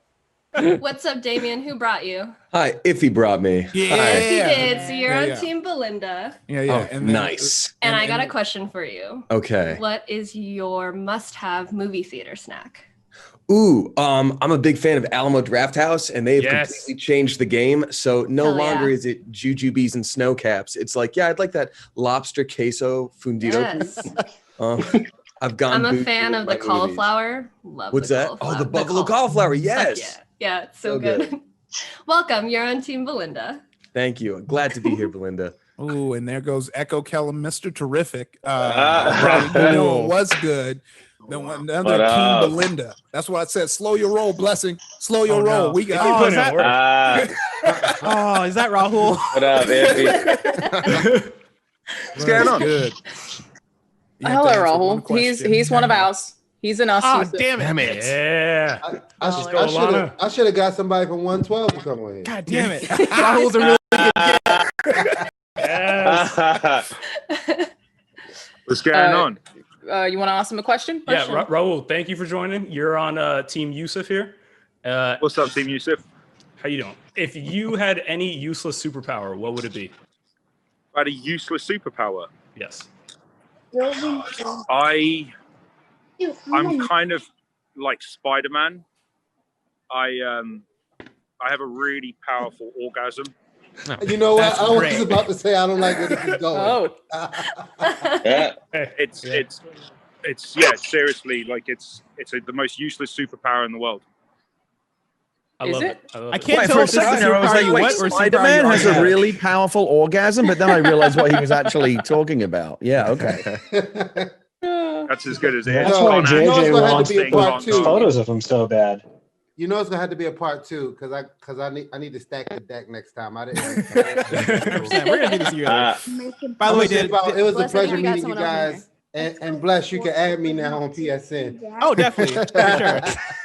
What's up, Damien? Who brought you? Hi, Iffy brought me. Yes, he did. So you're on Team Belinda. Oh, and nice. And I got a question for you. Okay. What is your must-have movie theater snack? Ooh, I'm a big fan of Alamo Drafthouse, and they've completely changed the game. So no longer is it jujubes and snow caps. It's like, I'd like that lobster queso fundido. Yes. I've gone. I'm a fan of the cauliflower. Love What's the that? cauliflower. Oh, the buffalo cauliflower. Yes. Yeah, it's so good. Welcome. You're on Team Belinda. Thank you. Glad to be here, Belinda. Ooh, and there goes Echo Kellum, Mr. Terrific. It was good. Another Team Belinda. That's why I said, slow your roll, Blessing. Slow your roll. We got. Is that Rahul? What up, Iffy? What's going on? Good. Hello, Rahul. He's one of ours. He's an us. Oh, damn it. Yeah. I should have got somebody from 112 to come on here. God damn it. Rahul's a really good Yes. What's going on? You want to ask him a question? Yeah, Rahul, thank you for joining. You're on Team Youssef here. What's up, Team Youssef? How you doing? If you had any useless superpower, what would it be? I had a useless superpower. Yes. I'm kind of like Spider-Man. I have a really powerful orgasm. You know what? I was about to say I don't like where this is going. It's seriously, like it's the most useless superpower in the world. I love it. I can't tell for a if this is second there, I was like, wait, Spider-Man has a really powerful orgasm, but then I realized what he was actually talking about. Yeah, okay. That's as good as it That's is. why JJ JJ wants wants photos of him so bad. You know it's gonna have to be a part 2 because I need to stack the deck next time. I didn't. We're gonna do this year. By the way, it was a pleasure meeting you guys. And Bless, you can add me now on PSN. Oh, definitely. For sure.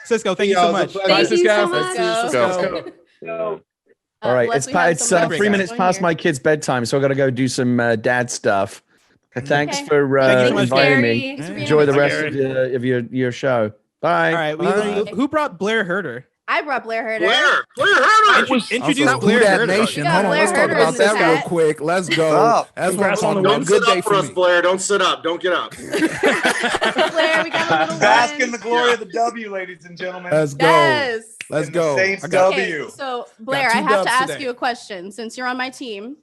Cisco, thank you so much. Thank you so much. Cisco. All right, it's 3 minutes past my kid's bedtime, so I got to go do some dad stuff. Thanks for inviting me. Enjoy the rest of your show. Bye. All right. Who brought Blair Herter? I brought Blair Herter. Blair Herter. Introduce Blair That Herter. Nation. Hold on, let's talk about that real quick. Let's go. That's what I'm talking about. Don't Good sit day up for for us, me. Blair. Don't sit up. Don't get up. Blair, we got a little Bask in the glory of the W, ladies and gentlemen. Let's go. Yes. Let's go. Saints I got- W. Okay, so Blair, Got I two have to dubs ask today. you a question since you're on my team.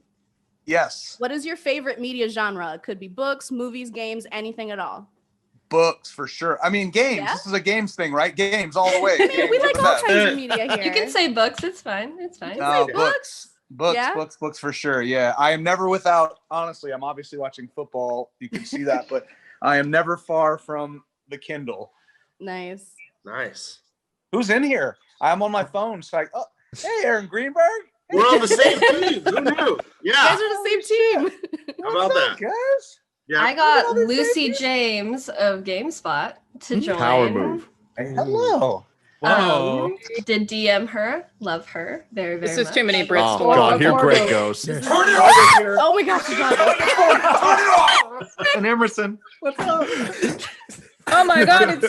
Yes. What is your favorite media genre? It could be books, movies, games, anything at all. Books for sure. I mean, games. Yeah? This is a games thing, right? Games all the way. I mean, we like all kinds of media here. You can say books. It's fine. It's fine. No, say books. Books, Yeah? books for sure. Yeah. I am never without, honestly, I'm obviously watching football. You can see that, but I am never far from the Kindle. Nice. Nice. Who's in here? I'm on my phone. It's like, oh, hey, Aaron Greenberg. We're on the same team. Who knew? You Yeah. guys are the same team. How about that? Guys? Yeah. I got Lucy James of GameSpot to join. Power move. Hello. Did DM her. Love her very, very This is much. too many Brits. Oh, God, here Greg goes. Turn it off. Oh my gosh, you got it. And Emerson. What's up? Oh my God, it's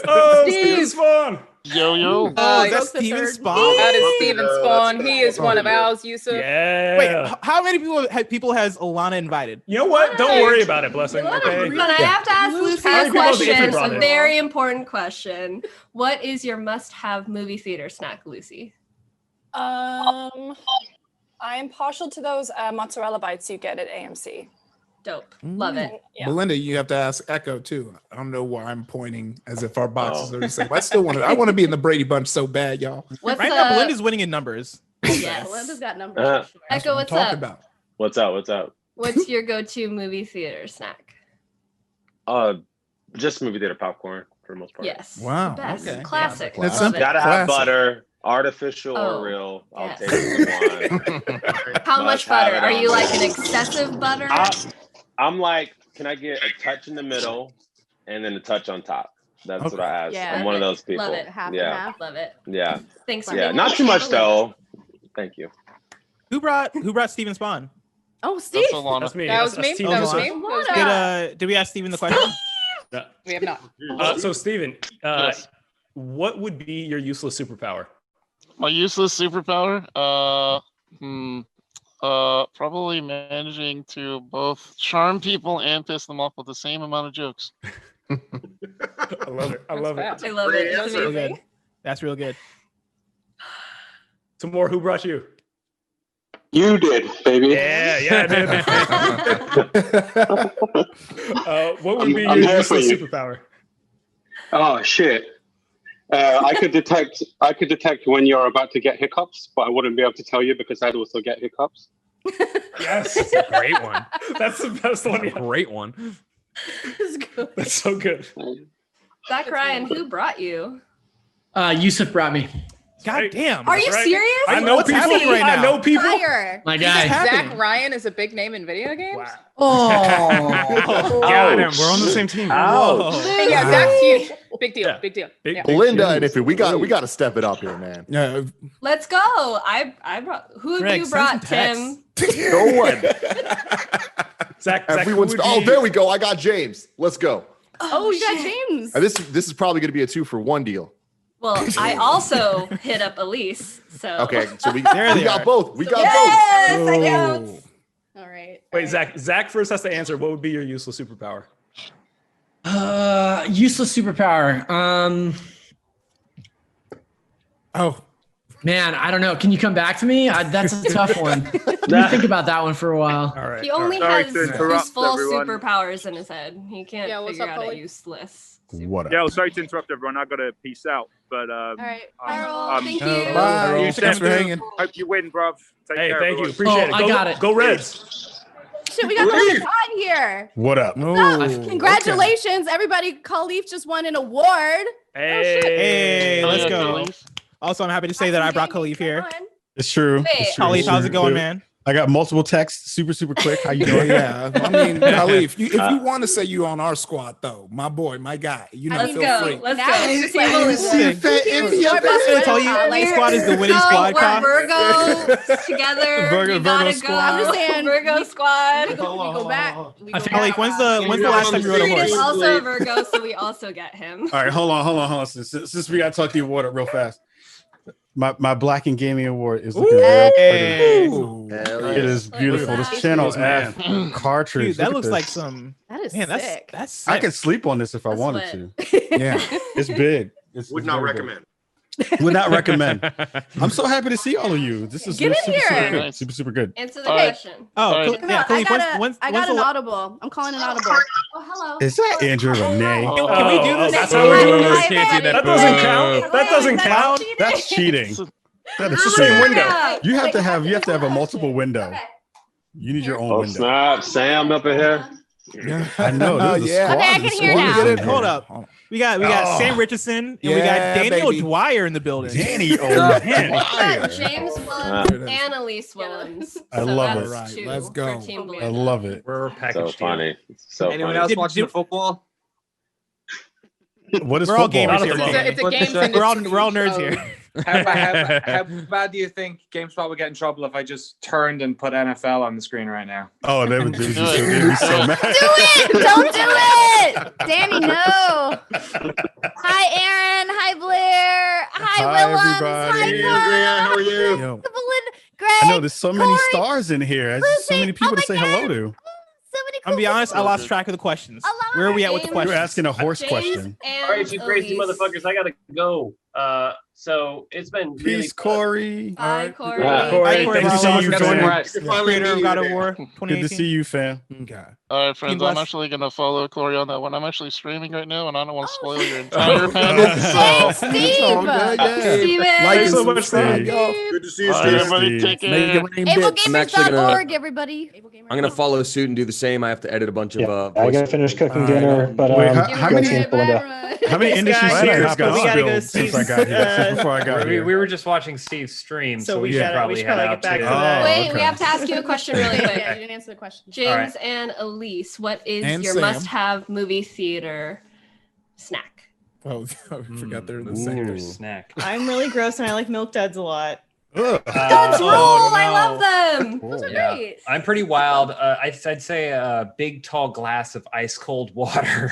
Steve. Spawn. Yo. Oh, is that Steven Spawn? That is Steven Spawn. He is one of ours, Yusuf. Yeah. Wait, how many people has Alana invited? You know what? Don't worry about it, Blessing. Okay. But I have to ask Lucy a How many people has question, Iffy brought a in? very important question. What is your must-have movie theater snack, Lucy? I am partial to those mozzarella bites you get at AMC. Dope. Love it. Yeah. Belinda, you have to ask Echo too. I don't know why I'm pointing as if our boxes are the same. I still want to. I want to be in the Brady Bunch so bad, y'all. What's Right now, Belinda's winning in numbers. Yes. Belinda's got numbers. For sure. Echo, what's Talk up? about. What's up? What's your go-to movie theater snack? Just movie theater popcorn for the most part. Yes. Wow. The best. Okay. Classic. That's Love simple. it. Gotta have butter, artificial Oh, or real. I'll yes. take the one. How much Must have butter? it Are on you like there. an excessive butter? I'm like, can I get a touch in the middle and then a touch on top? That's what I ask. Yeah. I'm one of those people. Love it. Half and Yeah. half. Love it. Yeah. Thanks for Yeah. being Not here. too much though. Thank you. Who brought Steven Spawn? Oh, Steve. That's me. That was That's me. Steven That was Spawn. me. That was me. Did we ask Steven the question? We have not. So Steven, what would be your useless superpower? My useless superpower? Probably managing to both charm people and piss them off with the same amount of jokes. I love it. I love it. I love it. It's Real amazing. good. That's real good. Some more. Who brought you? You did, baby. Yeah, I did. What would be your I'm here for useless you. superpower? Oh shit! I could detect when you're about to get hiccups, but I wouldn't be able to tell you because I'd also get hiccups. Yes, that's a great one. That's the best one. Yet. Great one. That's so good. Zach Ryan, who brought you? Youssef brought me. God damn. Are you serious? I know What's people happening right I now? know people. Fire. My guy. Zach Ryan is a big name in video games. Oh. Got him. We're on the same team. Hey, yeah, Zach's huge. Big deal. Big deal. Yeah. Belinda and Iffy, we got to step it up here, man. Yeah. Let's go. I brought. Who Greg, you send brought, some Tim? No one. Zach, Everyone's. Oh, there we go. I got James. Let's go. Oh, you got James. And this is probably going to be a 2-for-1 deal. Well, I also hit up Elise. So Okay, so we There they got are. both. We got yes, both. I count. All right. Wait, Zach first has to answer. What would be your useless superpower? Useless superpower. Oh. Man, I don't know. Can you come back to me? That's a tough one. Let me think about that one for a while. All right. He only Sorry has to interrupt, useful everyone. superpowers in his head. He can't Yeah, what's figure up, out a Polly? useless. What up? Yeah, well, sorry to interrupt everyone. I got to peace out, but All right. Bye, Roll. Thank you. Bye. You Thanks for hanging. hope you win, bruv. Take Hey, care, thank you. everyone. Appreciate it. I got it. Go Reds. Shit, we got the pod here. What up? Congratulations, everybody. Khalif just won an award. Hey, let's Yeah, go. Khalif. Also, I'm happy to say that I brought Khalif here. It's true. Wait. It's true. Khalif, It's how's it true. going, man? I got multiple texts, super quick. How you Yeah, doing? yeah. I mean, Khalif, if you want to say you on our squad, though, my boy, my guy, you know, Let's feel go. free. Let's Now go. it's just like, You see fat Iffy up I'm gonna tell you, Like, squad is the winning So squad. we're Kyle. Virgo together. Virgo we gotta squad. go. I'm just saying, Virgo squad. we go back. We I go think- back. Khalif, when's the last time you rode a Creed is horse? also a Virgo, so we also get him. All right, hold on. Since we got to talk the award up real fast. My Black and Gaming Award is looking real pretty. Ooh. It is beautiful. Look at This channel man. F cartridge. Dude, that Look at looks this. like some. That is Man, sick. that's sick. I could sleep on this if I That's wanted lit. to. Yeah. It's big. Would not recommend. Would not recommend. I'm so happy to see all of you. This is Get in super here. good. Super good. Answer the All right. question. Oh, All right. Come yeah, on, Khalif, I got an audible. I'm calling an audible. Oh, hello. Is that Andrew Renee? Can we do this? That's Can we do this? Hi, Can't see that. That doesn't count. That doesn't count. That's cheating. That is It's the same cheating. window. You have to have a multiple window. You need your own Oh window. snap! Sam up in here. I know. This is a Yeah. squad. Okay, I This can hear squad now. is Get in it. Hold here. up. We got Sam Richardson and we got Yeah, Daniel baby. Dwyer in the building. Danny We got O'Dwyer. James Willems Ah. and Elise Willems. I love that's it. Right, two let's for go. Team I Belinda. love it. We're So packaged. funny. So Anyone funny. else Did- watching did- the football? What is We're all football? gamers here. It's a games We're all industry nerds show. here. How bad do you think GameSpot would get in trouble if I just turned and put NFL on the screen right now? Oh, they would be so mad. Do it! Don't do it! Danny, no. Hi, Aaron. Hi, Blair. Hi, Willems. everybody. Hi, Hey, Carl. how are you? Belinda, Greg. I know there's so many Corey, stars in here. There's so many people to say hello to. So many I'm gonna be honest, I lost track of the questions. Where are we at with the You're questions? asking a horse James question. and All right, you crazy Elise. motherfuckers. I gotta go. So it's been really Peace, Corey. Bye, Corey. Corey, thank you so much for joining. Creator of God of War Good 2018. to see you, fam. Okay. All right, friends. bless. I'm actually gonna follow Corey on that one. I'm actually streaming right now, and I don't want to spoil your entire panel. So, Steve! Thanks so much, Steve. Good to see you, all Steve. right, everybody, take care. AbleGamers.org, everybody. I'm gonna follow suit and do the same. I have to edit a bunch of. I gotta finish cooking dinner, but Wait, how many industry secrets got We gotta go spilled since I got here? Since before I got here. We were just watching Steve's stream, so we should should probably head out too. Wait, we have to ask you a question really quick. Yeah, you didn't answer the question. James and Elise, what is And your Sam. must-have movie theater snack? Oh, I forgot they're the same. Snack. I'm really gross and I like Milk Duds a lot. Duds rule! I love them. Those are Yeah. great. I'm pretty wild. I'd say a big tall glass of ice cold water.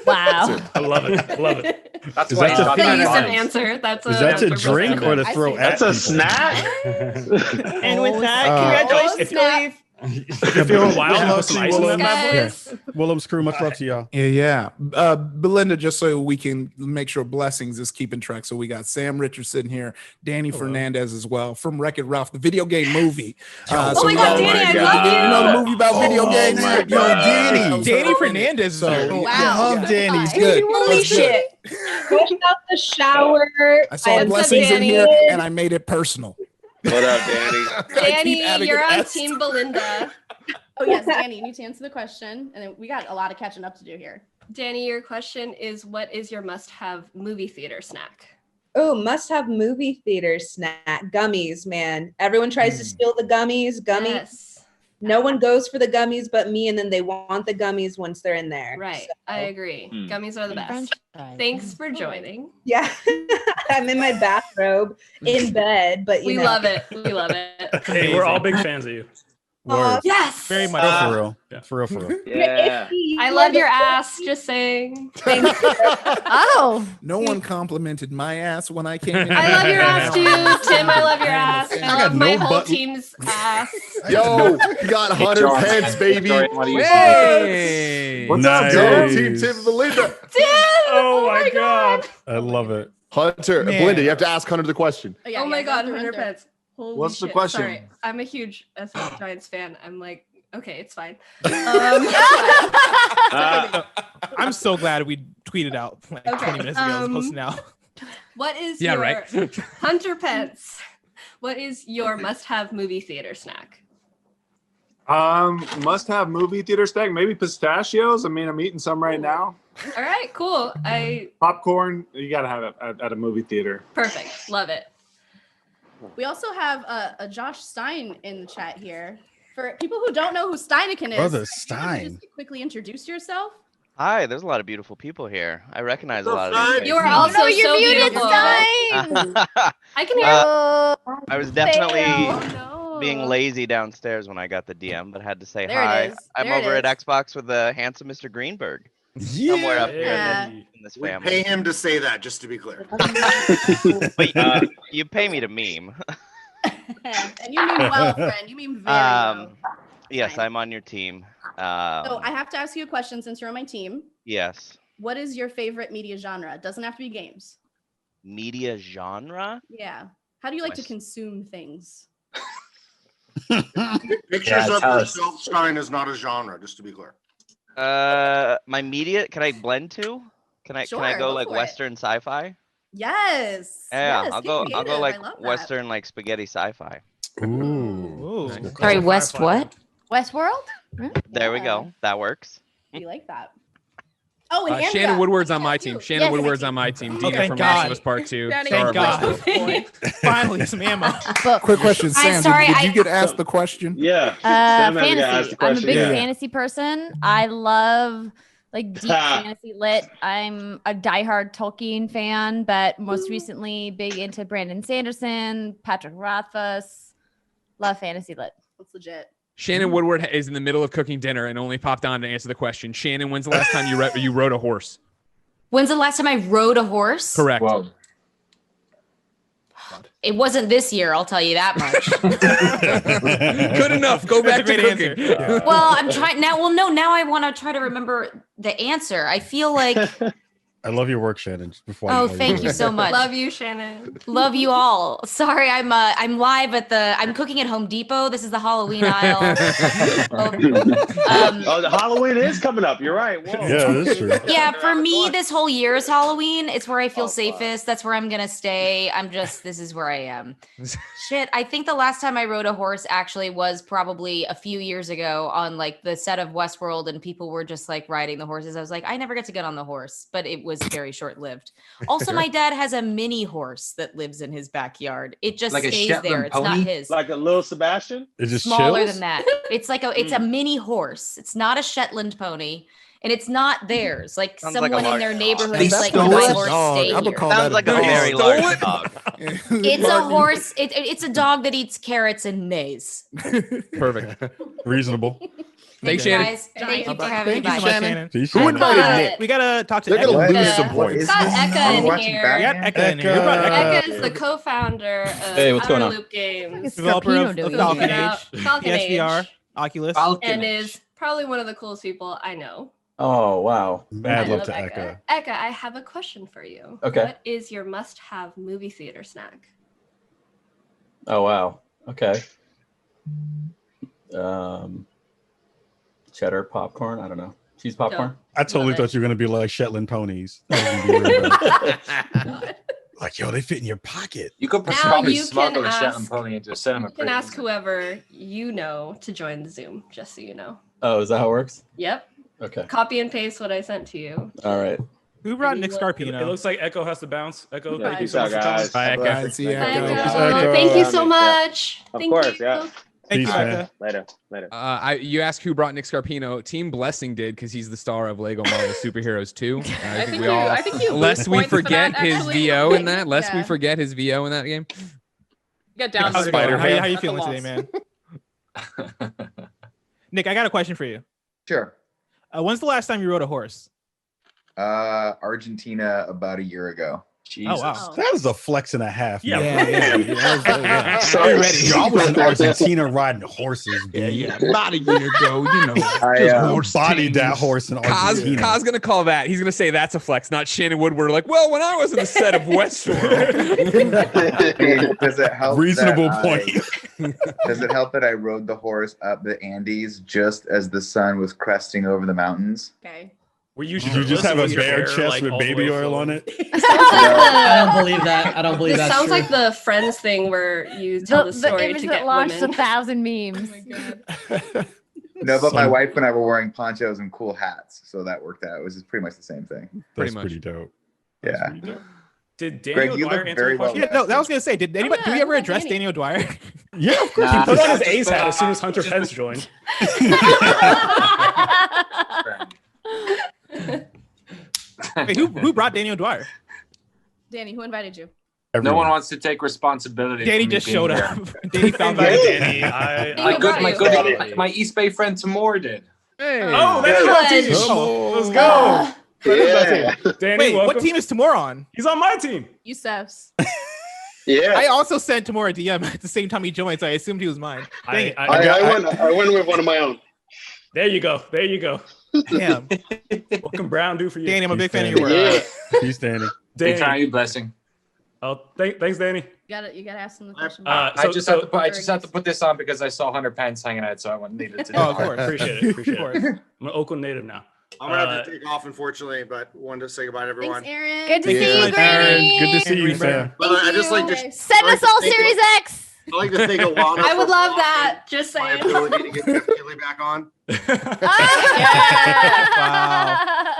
Wow. I love it. I love it. That's That's a Youssef answer. That's a. Is that to drink or to throw at That's a people? snack. And with that, congratulations, Steve. If you're feeling wild, Love put some to ice in Willem. that bad boy. Yeah. Willem's crew, much love to y'all. Yeah. Belinda, just so we can make sure Blessings is keeping track. So we got Sam Richardson here, Danny Fernandez as well from Wreck-It Ralph, the video game movie. Oh my God, Danny, I love you. You know the movie about video games? Danny. Danny Fernandez is there. Wow. Love Danny. He's good. Holy shit. Pushed out the shower. I saw Blessings in here and I made it personal. What up, Danny? Danny, you're on Team Belinda. Oh yes, Danny, you need to answer the question, and then we got a lot of catching up to do here. Danny, your question is, what is your must-have movie theater snack? Oh, must-have movie theater snack. Gummies, man. Everyone tries to steal the gummies. Yes. No one goes for the gummies but me, and then they want the gummies once they're in there. Right. So, I agree. Gummies are the best. Thanks for joining. yeah. I'm in my bathrobe in bed, but We love it. We love it. Hey, we're all big fans of you. Word. Yes. Very much. For real. Yeah. For real. Yeah. I love your ass. Just saying. Oh. No one complimented my ass when I came in. I love your ass too, Tim. I love your ass. I love my whole team's ass. Yo, you got Hunter Pence, baby. Hey. What's Nice. up, Team Tim and Belinda? Tim! Oh my God. I love it. Hunter, Man. Belinda, you have to ask Hunter the question. Yeah, Oh my yeah, God, go through, Hunter go through. Pence. Holy What's the shit. question? Sorry, I'm a huge SF Giants fan. I'm like, okay, it's fine. I'm so glad we tweeted out like 20 minutes ago as opposed to now. What is Yeah, your right. Hunter Pence? What is your must-have movie theater snack? Must have movie theater snack. Maybe pistachios. I mean, I'm eating some right now. All right, cool. Popcorn. You gotta have it at a movie theater. Perfect. Love it. We also have a Josh Stein in the chat here. For people who don't know who Steinecken is, Brother can you Stein. just quickly introduce yourself. Hi, there's a lot of beautiful people here. I recognize a lot of these You are faces. also you're so muted, beautiful. Stein. I can hear. I was definitely No. being lazy downstairs when I got the DM, but had to say There it hi. is. I'm There it over at is. Xbox with the handsome Mr. Greenberg. Somewhere up here Yeah. in this We family. pay him to say that, just to be clear. But you pay me to meme. And you mean well, friend. You mean very well. Yes, I'm on your team. So I have to ask you a question since you're on my team. Yes. What is your favorite media genre? It doesn't have to be games. Media genre? Yeah. How do you like to consume things? Pictures of yourself, Stein, is not a genre, just to be clear. My media, can I blend to? Can I Sure, go go like for it. Western sci-fi? Yes. Yeah, yes, I'll get go creative. like I love that. Western like spaghetti sci-fi. Ooh. Sorry, West what? Westworld? There we go. That works. You like that? Oh, and Andrea. Shannon Woodward's on my team. Shannon Yes. Woodward's on my team. Dina thank from God. Last of Us Part 2. Daddy, Sorry. Thank God. Finally, some ammo. Quick question, Sam. sorry, did you get asked the question? Yeah. Sam had to get asked Fantasy. the I'm a question. big Yeah. fantasy person. I love like deep fantasy lit. I'm a diehard Tolkien fan, but most recently big into Brandon Sanderson, Patrick Rothfuss. Love fantasy lit. That's legit. Shannon Woodward is in the middle of cooking dinner and only popped on to answer the question. Shannon, when's the last time you rode a horse? When's the last time I rode a horse? Correct. Well, It wasn't this year, I'll tell you that much. Good enough. Go back to cooking. Well, I'm trying now. Well, no, now I want to try to remember the answer. I feel like I love your work, Shannon. Just before Oh, thank you so much. Love you, Shannon. Love you all. Sorry, I'm live at I'm cooking at Home Depot. This is the Halloween aisle. Oh, the Halloween is coming up. You're right. Whoa. Yeah, that's true. Yeah, for me, this whole year is Halloween. It's where I feel safest. That's where I'm gonna stay. This is where I am. Shit, I think the last time I rode a horse actually was probably a few years ago on like the set of Westworld, and people were just like riding the horses. I was like, I never get to get on the horse, but it was very short-lived. Also, my dad has a mini horse that lives in his backyard. It just Like a stays Shetland there. It's pony? not his. Like a little Sebastian? It just Smaller chills? than that. It's like it's a mini horse. It's not a Shetland pony. And it's not theirs. Like Sounds someone like a in their large neighborhood dog. is like, Stole my it? horse Dog. stay I would here. call Sounds like a very large dog. It's a horse. It's a dog that eats carrots and neighs. Perfect. Reasonable. Thanks, you Shannon. guys. Thank you for having Thank me. you so Bye. much, Shannon. Peace, Who Shannon. invited Nick? We gotta talk to They're gonna Eka. lose some points. Got Eka in here. We got Eka in here. We brought Eka. Eka is the co-founder of Hey, what's going on? Loop Games. Developer of Falcon Age, Falcon Age, PSVR, Oculus. and is probably one of the coolest people I know. Oh wow. Mad I love love to Eka. Eka. Eka, I have a question for you. Okay. What is your must-have movie theater snack? Oh wow. Okay. Cheddar popcorn. I don't know. Cheese popcorn. I totally thought you were gonna be like Shetland ponies. That was gonna be real. Like, yo, they fit in your pocket. You could Now probably you smuggle can a Shetland ask- pony into a cinema. You can ask whoever you know to join the Zoom, just so you know. Oh, is that how it works? Yep. Okay. Copy and paste what I sent to you. All right. Who brought Nick It Scarpino? looks like Echo has to bounce. Echo, Yeah, thank you peace so out, much for guys. coming. Bye, Eka. See you, Thank Echo. you. Peace out. Thank you Yeah. so much. Of Thank course, you. yeah. Thank you, Peace, man. Eka. Later. You asked who brought Nick Scarpino. Team Blessing did because he's the star of Lego Marvel Superheroes 2. And I think we all, I think you lest lose we points for forget that, his actually. VO in that, lest we Yeah. forget his VO in that game. Get down. How's it Spider. going? How you That's a feeling today, man? Nick, I got a question for you. Sure. When's the last time you rode a horse? Argentina about a year ago. Jesus. Oh, wow. That was a flex and a half. Yeah. man. Yeah. Sorry, ready. Yo, I was in Argentina riding horses. Yeah. About a year ago, you know. I bodied that horse in Argentina. Kaz gonna call that. He's gonna say that's a flex, not Shannon Woodward. Like, well, when I was in the set of Westworld. Does it help? Reasonable that point. Does it help that I rode the horse up the Andes just as the sun was cresting over the mountains? Okay. Were you Did you just have a bare chest with baby oil on it? I don't believe that. I don't believe This that's sounds true. like the Friends thing where you tell the story image to that get launched women. 1,000 memes. No, but my wife and I were wearing ponchos and cool hats, so that worked out. It was just pretty much the same thing. That's pretty dope. Yeah. Did Greg, Daniel you Dwyer look answer very the question? Yeah, no, that was gonna say. Did anybody? Do we ever address Daniel Dwyer? Yeah, of course. He put on his A's hat as soon as Hunter Pence joined. Wait, who brought Daniel Dwyer? Danny, who invited you? No one wants to take responsibility. Danny for me just being showed here. up. Danny found Danny. My East Bay friend Tamor did. Oh, that's my team. Let's go. Yeah. Danny, Wait, welcome. what team is Tamor on? He's on my team. Youssef's. Yeah. I also sent Tamor a DM at the same time he joined, so I assumed he was mine. Dang it. I went with one of my own. There you go. There you go. Damn. What can Brown do for you? Danny, I'm a big fan of Danny. your work. Peace, Danny. Big fan Danny. of you, Blessing. Oh, thanks, Danny. You gotta ask him the question. I just have to put this on because I saw Hunter Pence hanging out, so I needed to. Oh, of course. Appreciate it. Appreciate it. I'm an Oakland native now. I'm gonna have to take off, unfortunately, but wanted to say goodbye to everyone. Thanks, Aaron. Good to see you, Granny. Good to see you, Sam. By the way, I just like to Send us all Series X. I like to thank Alana. I would for love that. Just my saying. ability to get Jeff Keighley back on. Wow.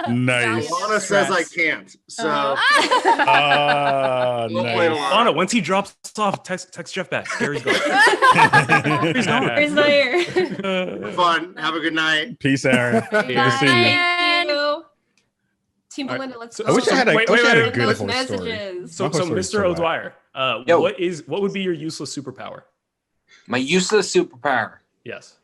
Nice. Alana says I can't, so Ah, We'll play it nice. along. Lana, once he drops off, text Jeff back. Gary's going. He's going. He's not here. have fun. Have a good night. Peace, Aaron. Good to see you. Thank you. Team All right. Belinda, let's So- go. I wish I had a, Wait, I wish I had a wait, good those horse story. messages. So, My horse story is Mr. so bad. O'Dwyer, Yo. what would be your useless superpower? My useless superpower. Yes.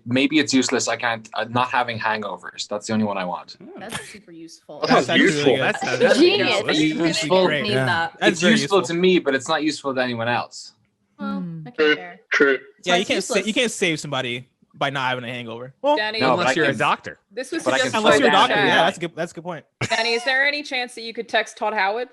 Maybe it's useless. I can't. Not having hangovers. That's the only one I want. That's super useful. That's actually useful. really good. Genius. It's useful. Great. Need Yeah. that. That's It's very useful to me, but it's not useful to anyone else. Well, okay, fair. True. Yeah, it's you useless. can't save somebody by not having a hangover. Well, Danny, No, but unless I you're a can- doctor. This was But I can suggested unless by you're a Dan doctor, Chan. yeah, that's a good point. Danny, is there any chance that you could text Todd Howard?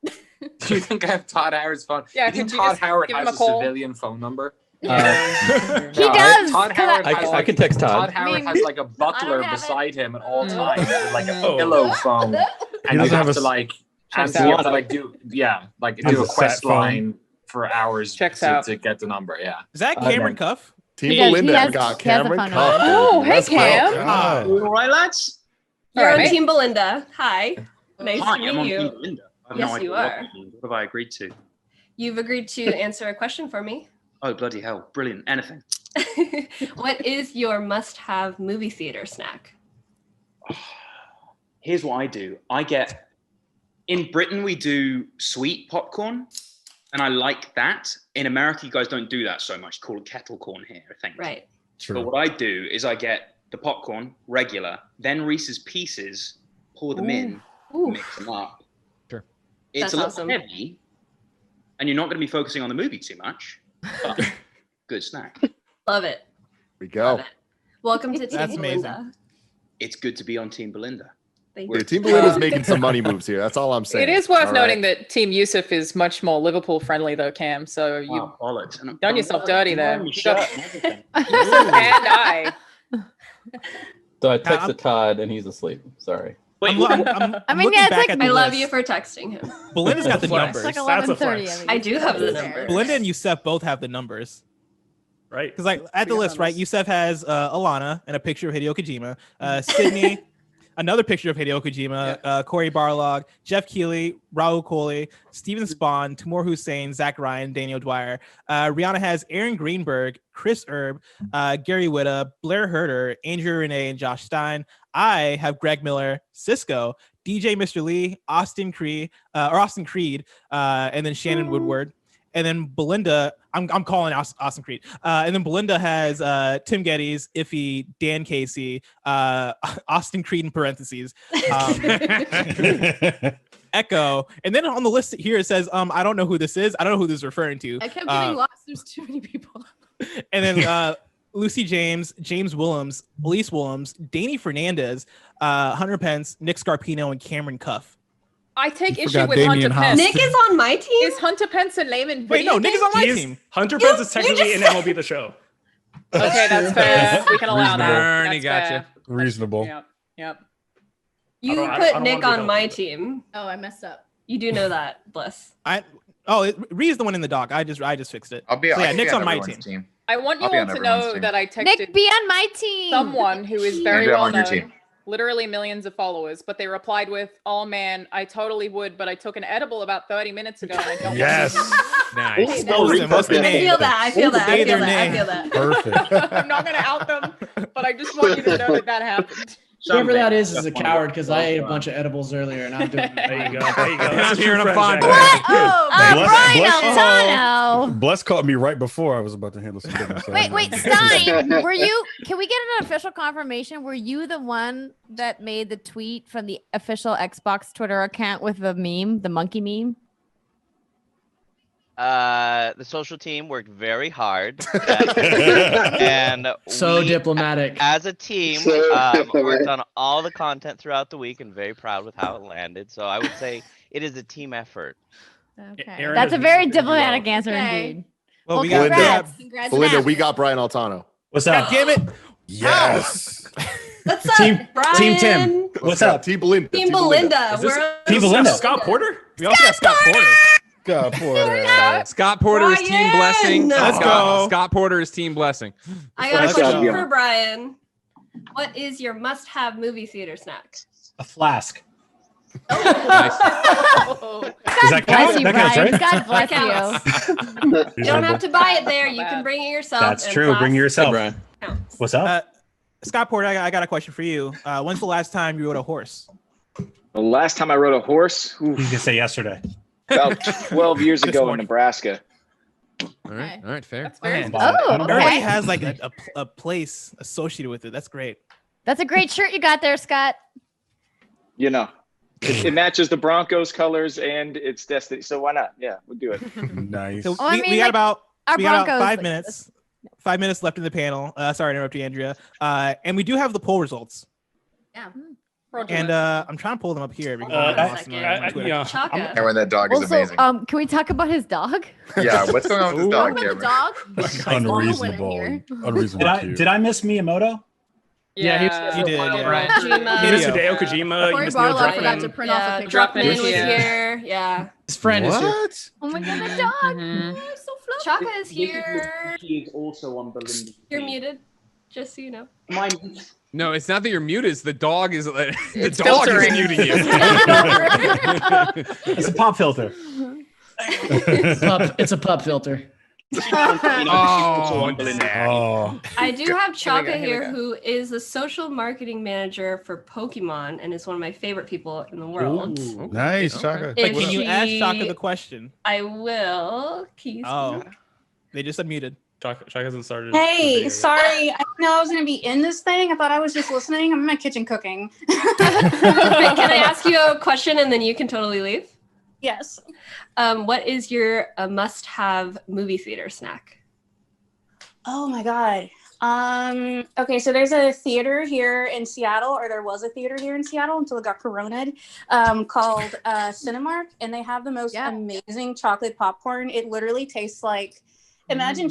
Do you think I have Todd Howard's phone? Yeah, you think could you Todd just Howard give him has a a call? civilian phone number? He No, does. Todd Howard has I can text Todd. Todd Howard has like a butler have it. beside him at all times with like a Oh. pillow phone, and you doesn't have have to a like Checks answer, you have out. to like do Has do a a quest sat phone. line for hours Checks out. to get the number. Yeah. Is that Cameron Cuff? Team He does- he Belinda has- got he has a Cameron phone Cuff. number. Oh, baby. hey, Let's go. Cam. God. All right, lads. You're All on right. Team Belinda. Hi. Nice Hi, to I'm meet on you. Team Belinda. I have Yes, no idea you what are. that means. What have I agreed to? You've agreed to answer a question for me. Oh, bloody hell. Brilliant. Anything. What is your must-have movie theater snack? Here's what I do. In Britain, we do sweet popcorn, and I like that. In America, you guys don't do that so much. Call it kettle corn here, I think. Right. But what I do is I get the popcorn, regular, then Reese's Pieces, pour them in, mix them up. Sure. It's That's a little awesome. heavy, and you're not going to be focusing on the movie too much, but good snack. Love it. We go. Welcome to Team That's amazing. Belinda. It's good to be on Team Belinda. Thank Yeah, you. Team Belinda's making some money moves here. That's all I'm saying. It is worth All noting right. that Team Youssef is much more Liverpool friendly, though, Cam. So you've Wow, bollocks. And I'm done yourself dirty there. wearing my You shirt got- and everything. Youssef and I. So I texted Todd and he's asleep. Sorry. I'm I mean, looking yeah, it's back like at the I love list. you for texting him. Belinda's got the numbers. It's like That's a 11:30. flex. I do have the number. Belinda and Youssef both have the numbers. Right. Because like at the list, right? Youssef has Alana and a picture of Hideo Kojima. Sydney, another picture of Hideo Kojima. Corey Barlog, Jeff Keighley, Raul Coley, Steven Spahn, Timur Hussein, Zach Ryan, Daniel Dwyer. Rihanna has Aaron Greenberg, Chris Erb, Gary Whitta, Blair Herter, Andrew Renee, and Josh Stein. I have Greg Miller, Cisco, DJ Mr. Lee, Austin Creed, and then Shannon Woodward. And then Belinda, I'm calling Austin Creed. And then Belinda has Tim Gettys, Iffy, Dan Casey, Austin Creed in parentheses, Echo. And then on the list here it says, I don't know who this is. I don't know who this is referring to. I kept getting lost. There's too many people. And then Lucy James, James Willems, Elise Willems, Danny Fernandez, Hunter Pence, Nick Scarpino, and Cameron Cuff. I take You issue forgot with Damian Hunter Haas. Pence. Nick is on my team. Is Hunter Pence a name in Wait, video no, Nick is on my games? team. Hunter Pence is technically in MLB The Show. Okay, that's fair. We can allow that. Ernie, That's gotcha. fair. Reasonable. Yep. Yep. You I put don't Nick wanna be on held my to it. team. Oh, I messed up. You do know that, Bliss. Ree's the one in the doc. I just fixed it. I'll be. So, yeah, I'll be Nick's on my everyone's team. I want you I'll be all on to everyone's know team. that I texted Nick, be on my team. someone who is very Maybe I'm well on your known, team. literally millions of followers, but they replied with, "Oh man, I totally would, but I took an edible about 30 minutes ago." And I don't Yes. Nice. Listen, what's the I name? feel that. I feel that. I Say feel their that. I name. feel that. Perfect. I'm not going to out them, but I just want you to know that happened. Whoever that is a That's coward because I ate a bunch of edibles earlier and I'm doing it. There you go. There you go. I'm That's a hearing true a fun friendship. fact. Oh, Bless- Brian bless- Altano. Bless caught me right before I was about to handle some business. so Wait, I'm- Stein, were you? Can we get an official confirmation? Were you the one that made the tweet from the official Xbox Twitter account with the meme, the monkey meme? The social team worked very hard, and So we, diplomatic. as a team, So worked on all the content throughout the week, and very proud with how it landed. So I would say it is a team effort. Okay, Aaron that's a has very been doing diplomatic well. answer Okay. indeed. Well, we Well, got congrats. Congrats. Belinda, Matt. we got Brian Altano. What's God up? damn it. Yes. What's up, Team Brian? Tim. What's up? Team Belinda. Team Belinda. Is this- We're Team Is this Belinda. Scott Porter? We also got Scott Porter. God, poor Scott Porter is team Brian! blessing. Let's go. Scott Porter is team blessing. I got a Let's question go. for Brian. What is your must-have movie theater snack? A flask. Nice. Oh. that God count? bless you, That counts, Brian. right? God bless That you. You don't have to buy it there. You can bring it yourself. That's and true. flask Bring yourself. counts. What's up? Scott Porter, I got a question for you. When's the last time you rode a horse? The last time I rode a horse, You can say yesterday. about 12 years This ago in morning. Nebraska. All right. All right. Fair. That's very Man. specific. Oh, Everybody okay. has like a place associated with it. That's great. That's a great shirt you got there, Scott. You know, it matches the Broncos colors and its destiny. So why not? Yeah, we'll do it. Nice. So Oh, I we mean, got like, about Our we got about Broncos. 5 like, minutes. 5 minutes left in the panel. Sorry to interrupt you, Andrea. And we do have the poll results. Yeah. And I'm trying to pull them up here. Because I lost them on Twitter. Cameron, that dog is Also, amazing. can we talk about his dog? Yeah, what's going on with this dog, Cameron? Unreasonable. Did I miss Miyamoto? Yeah, you did. Kojima. Hideo Kojima. Corey Eunice Neal Barlow Druckmann. forgot to print off a picture. Druckmann of was him. here. Yeah. His friend is here. What? Oh my god, the dog. Oh, so fluffy. Chaka is here. He is also on Belinda. You're muted, just so you know. No, it's not that you're muted. It's the dog is the It's dog filtering. is muting you. It's a pop filter. It's a pup filter. I do have Chaka Here we here, go. who is the social marketing manager for Pokemon and is one of my favorite people in the world. Nice, Chaka. But can you ask Shaka the question? I will. Keys. Oh, they just unmuted. Chaka hasn't started. Hey, sorry. I didn't know I was going to be in this thing. I thought I was just listening. I'm in my kitchen cooking. Can I ask you a question and then you can totally leave? Yes. What is your must-have movie theater snack? Oh my God. Okay, so there's a theater here in Seattle, or there was a theater here in Seattle until it got coroned, called Cinemark, and they have the most amazing chocolate popcorn. It literally tastes like imagine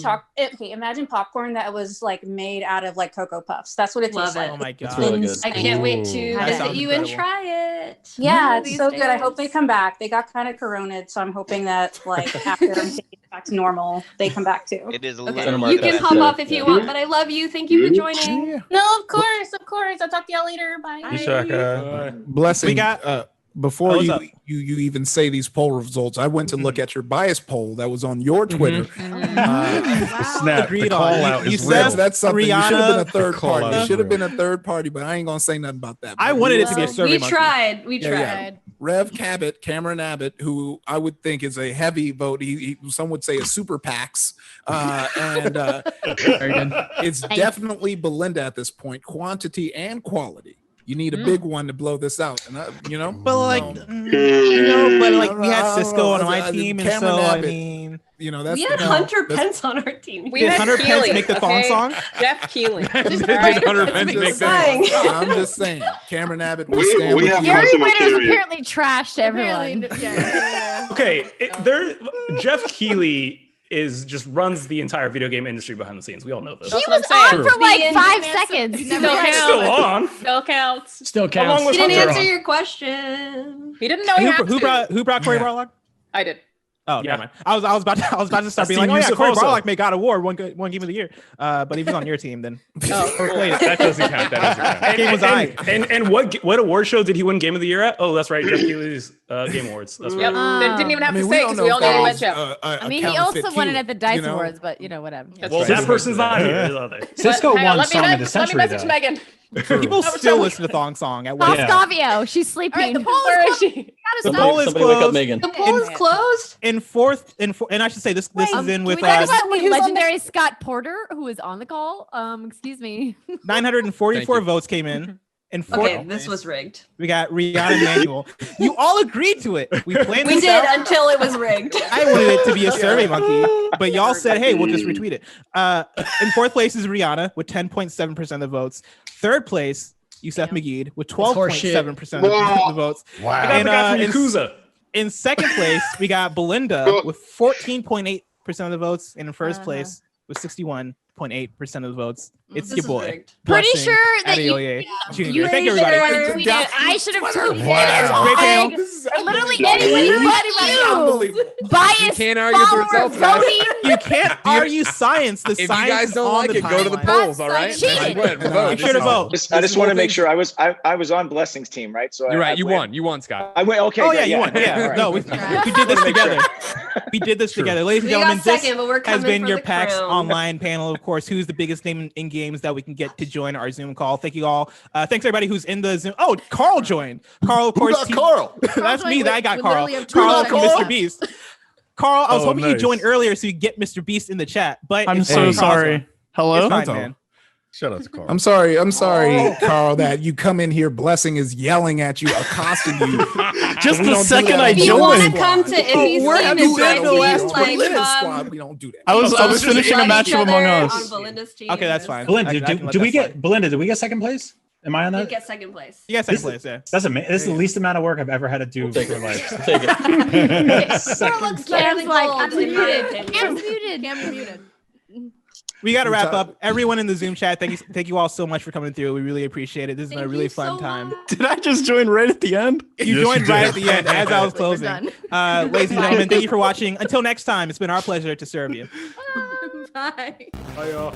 popcorn that was like made out of like Cocoa Puffs. That's what it tastes like. Oh my god. It's really good. I can't wait to That visit sounds you and incredible. try it. Yeah, one of it's these so good. I days. hope they come back. They got kind of coroned, so I'm hoping that like after everything gets back to normal, they come back too. It is a Okay. little. You can hop off if you want, but I love you. Thank you for joining. No, of course, of course. I'll talk to y'all later. Bye. Chaka. Blessing. We got- before what's you, up? you even say these poll results, I went to look at your bias poll that was on your Twitter. Snap. Agreed The call on. out You is said real. That's something. You should have been a Rihanna- third call out party. is You should have real. been a third party, but I ain't gonna say nothing about that. I wanted it to be a survey We monkey. tried. We Yeah, tried. yeah. Rev Cabot, Cameron Abbott, who I would think is a heavy vote. Some would say a super PAX. It's definitely Belinda at this point, quantity and quality. You need a big one to blow this out, and But like, but like we had Cisco on my team, and Cameron so I Abbott, mean, We had Hunter Pence on our team. We Did had Hunter Pence Keely, make the thong okay? song? Jeff Keely. Did Alright. Hunter Pence make that? I'm just saying, Cameron Abbott. We stand with have you. Gary customer Witters period. apparently trashed everyone. Okay, Jeff Keely just runs the entire video game industry behind the scenes. We all know this. He was on for like 5 seconds. Still It's still on. Still counts. Still How long counts. was He didn't Hunter answer on? your question. He didn't know he had to. who brought Corey Barlock? I did. Oh, Yeah. never mind. I was about to start being Team like, oh yeah, Youssef Corey also. Barlock made God of War one game of the year. But if he's on your team, then That doesn't count. That doesn't count. That game was and what award show did he win Game of the Year at? Oh, that's right, Jeff Keely's Game Awards. That's Yep. right. Didn't even have to we say don't because know we if only that met was, Jeff. I mean, he also won it at the Dice Awards, but whatever. Well, that person's not here, are they? Cisco Hang on, won let me Song of the let me Century, message though. Megan. people still listen to Thong Song at work. Pascavio, she's sleeping. the poll Where is she? The Gotta poll is Somebody wake up closed. Megan. The poll is closed. In fourth, and I should say this is in Can with we talk about who's the on the- legendary Scott Porter, who is on the call? Excuse me. 944 Thank you. votes came in. In fourth, Okay, this was rigged. we got Riana Manuel. You all agreed to it. We planned We this did out. until it was rigged. I wanted it to be a survey monkey, but y'all said, "Hey, we'll just retweet it." In fourth place is Rihanna with 10.7% of the votes. Third place, Youssef Maguid with 12.7% of the votes. I got the guy from Yakuza. In second place, we got Belinda with 14.8% of the votes, and in first place with 61.8% of the votes. It's This your is boy. rigged. Pretty Blessing sure that you- Adeoye Jr. You Thank you, should everybody. have tweeted. I should have tweeted. Wow. Great panel. Literally Wow. anybody. Bias. You can't argue for itself, guys. voting. You can't argue science. The If you science guys is don't on like the it, go to the timeline. polls, all right? Cheated. Make sure to vote. I just want to make sure I was on Blessing's team, right? So You're right. I You win. won. You won, Scott. I went. Okay. Oh great, yeah, you won. Yeah, All right. no, we did this together. We did this together, ladies and We got gentlemen. This second, but we're has coming been for your the PAX crown. online panel. Of course, who's the biggest name in games that we can get to join our Zoom call? Thank you all. Thanks everybody who's in the Zoom. Oh, Carl joined. Carl, of course. Carl? That's me. That I got we Carl. literally have two Carl Carl. from Mr. Beast. Carl, I was Oh, hoping you nice. joined earlier so you get Mr. Beast in the chat, but I'm it's so fine. sorry. Hello? It's fine, That's all. man. Shout out to Carl. I'm sorry, Carl, that you come in here. Blessing is yelling at you, accosting you. Just We the don't do second that I on If you joined. want to come to Iffy's we're team, doing that invite on the me. last Like, Belinda squad. We don't do that. I was finishing a invite match each of Among other Us. on Belinda's team. Okay, that's fine. Belinda, I can let do that we get slide. Belinda? Do we get second place? Am I on You that? get second place. You got second place, yeah. That's amazing. This is the least amount of work I've ever had to do take for it. like. Take it. Score looks better than Cam's like, gold, I'm in my muted. opinion. Cam's muted. Cam's muted. We got to wrap up. Everyone in the Zoom chat, thank you all so much for coming through. We really appreciate it. This has been a really fun time. Did I just join right at the end? You joined right at the end as I was closing. Ladies and gentlemen, thank you for watching. Until next time, it's been our pleasure to serve you. Bye. Bye, y'all.